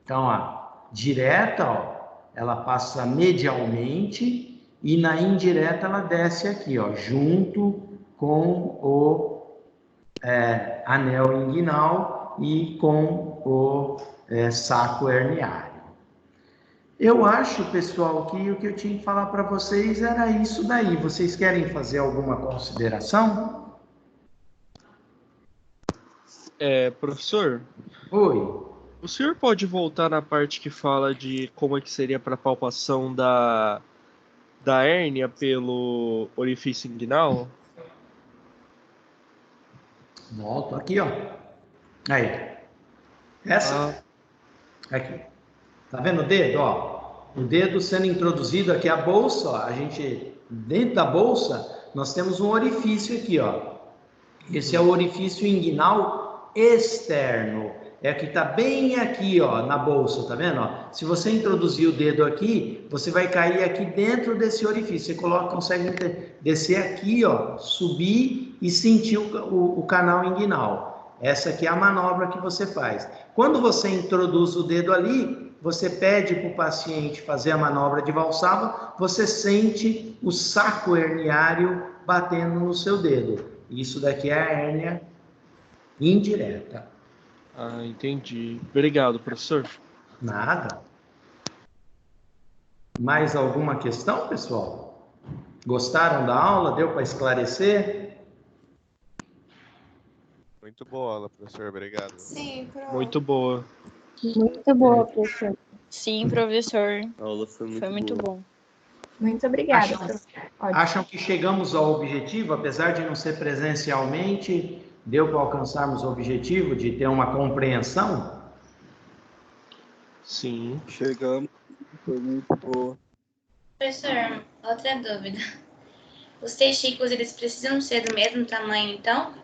Então, ó, direta, ó, ela passa medialmente e na indireta ela desce aqui, ó, junto com o anel inguinal e com o saco herniário. Eu acho, pessoal, que o que eu tinha que falar para vocês era isso daí. Vocês querem fazer alguma consideração? Professor? Oi. O senhor pode voltar na parte que fala de como é que seria para a palpação da hérnia pelo orifício inguinal? Volto aqui, ó. Aí. Essa. Aqui. Tá vendo o dedo, ó? O dedo sendo introduzido aqui, a bolsa, ó. A gente, dentro da bolsa, nós temos um orifício aqui, ó. Esse é o orifício inguinal externo. É que tá bem aqui, ó, na bolsa, tá vendo? Ó? Se você introduzir o dedo aqui, você vai cair aqui dentro desse orifício. Você consegue descer aqui, ó, subir e sentir o canal inguinal. Essa aqui é a manobra que você faz. Quando você introduz o dedo ali, você pede para o paciente fazer a manobra de Valsalva, você sente o saco herniário batendo no seu dedo. Isso daqui é a hérnia indireta. Entendi. Obrigado, professor. Nada. Mais alguma questão, pessoal? Gostaram da aula? Deu para esclarecer? Muito boa aula, professor. Obrigado. Sim, pronto. Muito boa. Muito boa, professor. Sim, professor. A aula foi muito boa. bom. Muito obrigada, professor. Acham que chegamos ao objetivo, apesar de não ser presencialmente, deu para alcançarmos o objetivo de ter uma compreensão? Sim. Chegamos, foi muito boa. Professor, outra dúvida. Os testículos, eles precisam ser do mesmo tamanho, então?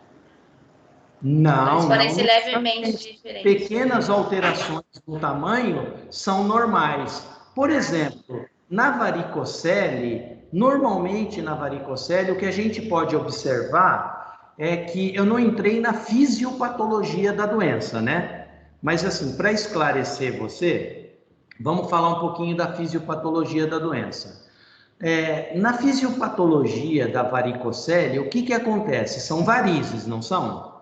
Não, Eles podem não. ser levemente diferentes. Pequenas alterações no tamanho são normais. Por exemplo, na varicocele, normalmente na varicocele, o que a gente pode observar é que eu não entrei na fisiopatologia da doença, né? Mas assim, para esclarecer você, vamos falar um pouquinho da fisiopatologia da doença. Na fisiopatologia da varicocele, o que acontece? São varizes, não são?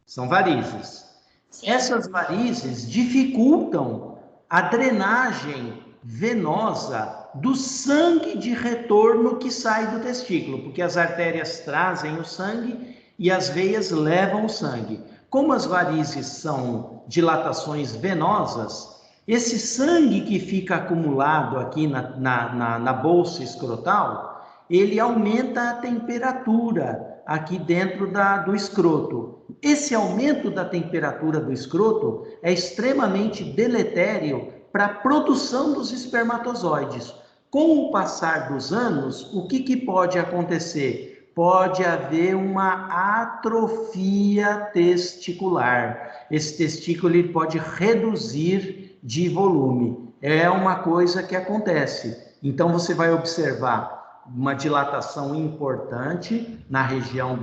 São varizes. Sim. Essas varizes dificultam a drenagem venosa do sangue de retorno que sai do testículo, porque as artérias trazem o sangue e as veias levam o sangue. como as varizes são dilatações venosas, esse sangue que fica acumulado aqui na bolsa escrotal, ele aumenta a temperatura aqui dentro do escroto. Esse aumento da temperatura do escroto é extremamente deletério para a produção dos espermatozoides. Com o passar dos anos, o que pode acontecer? Pode haver uma atrofia testicular. Esse testículo ele pode reduzir de volume. É uma coisa que acontece. Então, você vai observar uma dilatação importante na região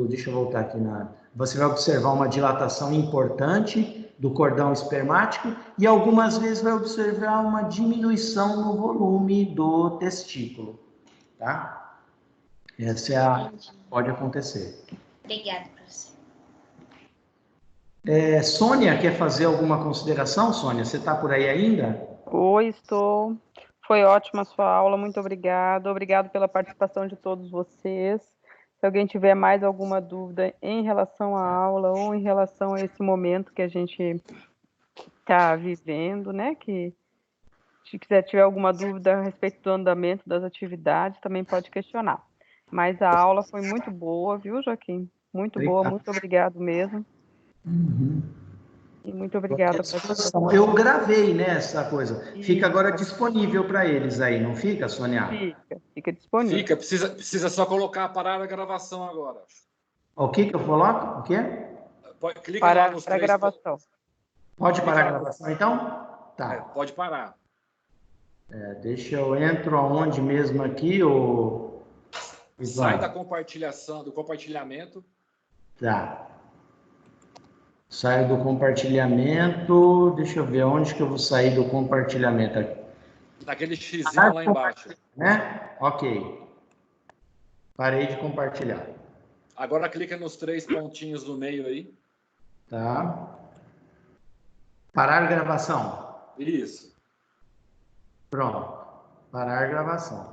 deixa eu voltar aqui. Você vai observar uma dilatação importante do cordão espermático e algumas vezes vai observar uma diminuição no volume do testículo, tá? Essa pode acontecer. Obrigada, professor. Sônia, quer fazer alguma consideração, Sônia? Você está por aí ainda? Oi, estou. Foi ótima a sua aula, muito obrigada. Obrigado pela participação de todos vocês. Se alguém tiver mais alguma dúvida em relação à aula ou em relação a esse momento que a gente está vivendo, né? Que se tiver alguma dúvida a respeito do andamento das atividades, também pode questionar. Mas a aula foi muito boa, viu, Joaquim? Muito boa, muito obrigado mesmo. E muito obrigada. Eu gravei, né, essa coisa. Fica agora disponível para eles aí, não fica, Sônia? Fica disponível. Fica, precisa só colocar parar a gravação agora. O que eu coloco? O quê? Clica lá nos três. Para a gravação. Pode parar a gravação, então? Tá. Pode parar. Deixa eu entro aonde mesmo aqui, Sai da compartilhação, do compartilhamento. Tá. Saio do compartilhamento. Deixa eu ver onde que eu vou sair do compartilhamento aqui. Naquele xizinho lá embaixo. Né? Ok. Parei de compartilhar. Agora clica nos 3 pontinhos no meio aí. Tá. Parar a gravação. Isso. Pronto. Parar a gravação.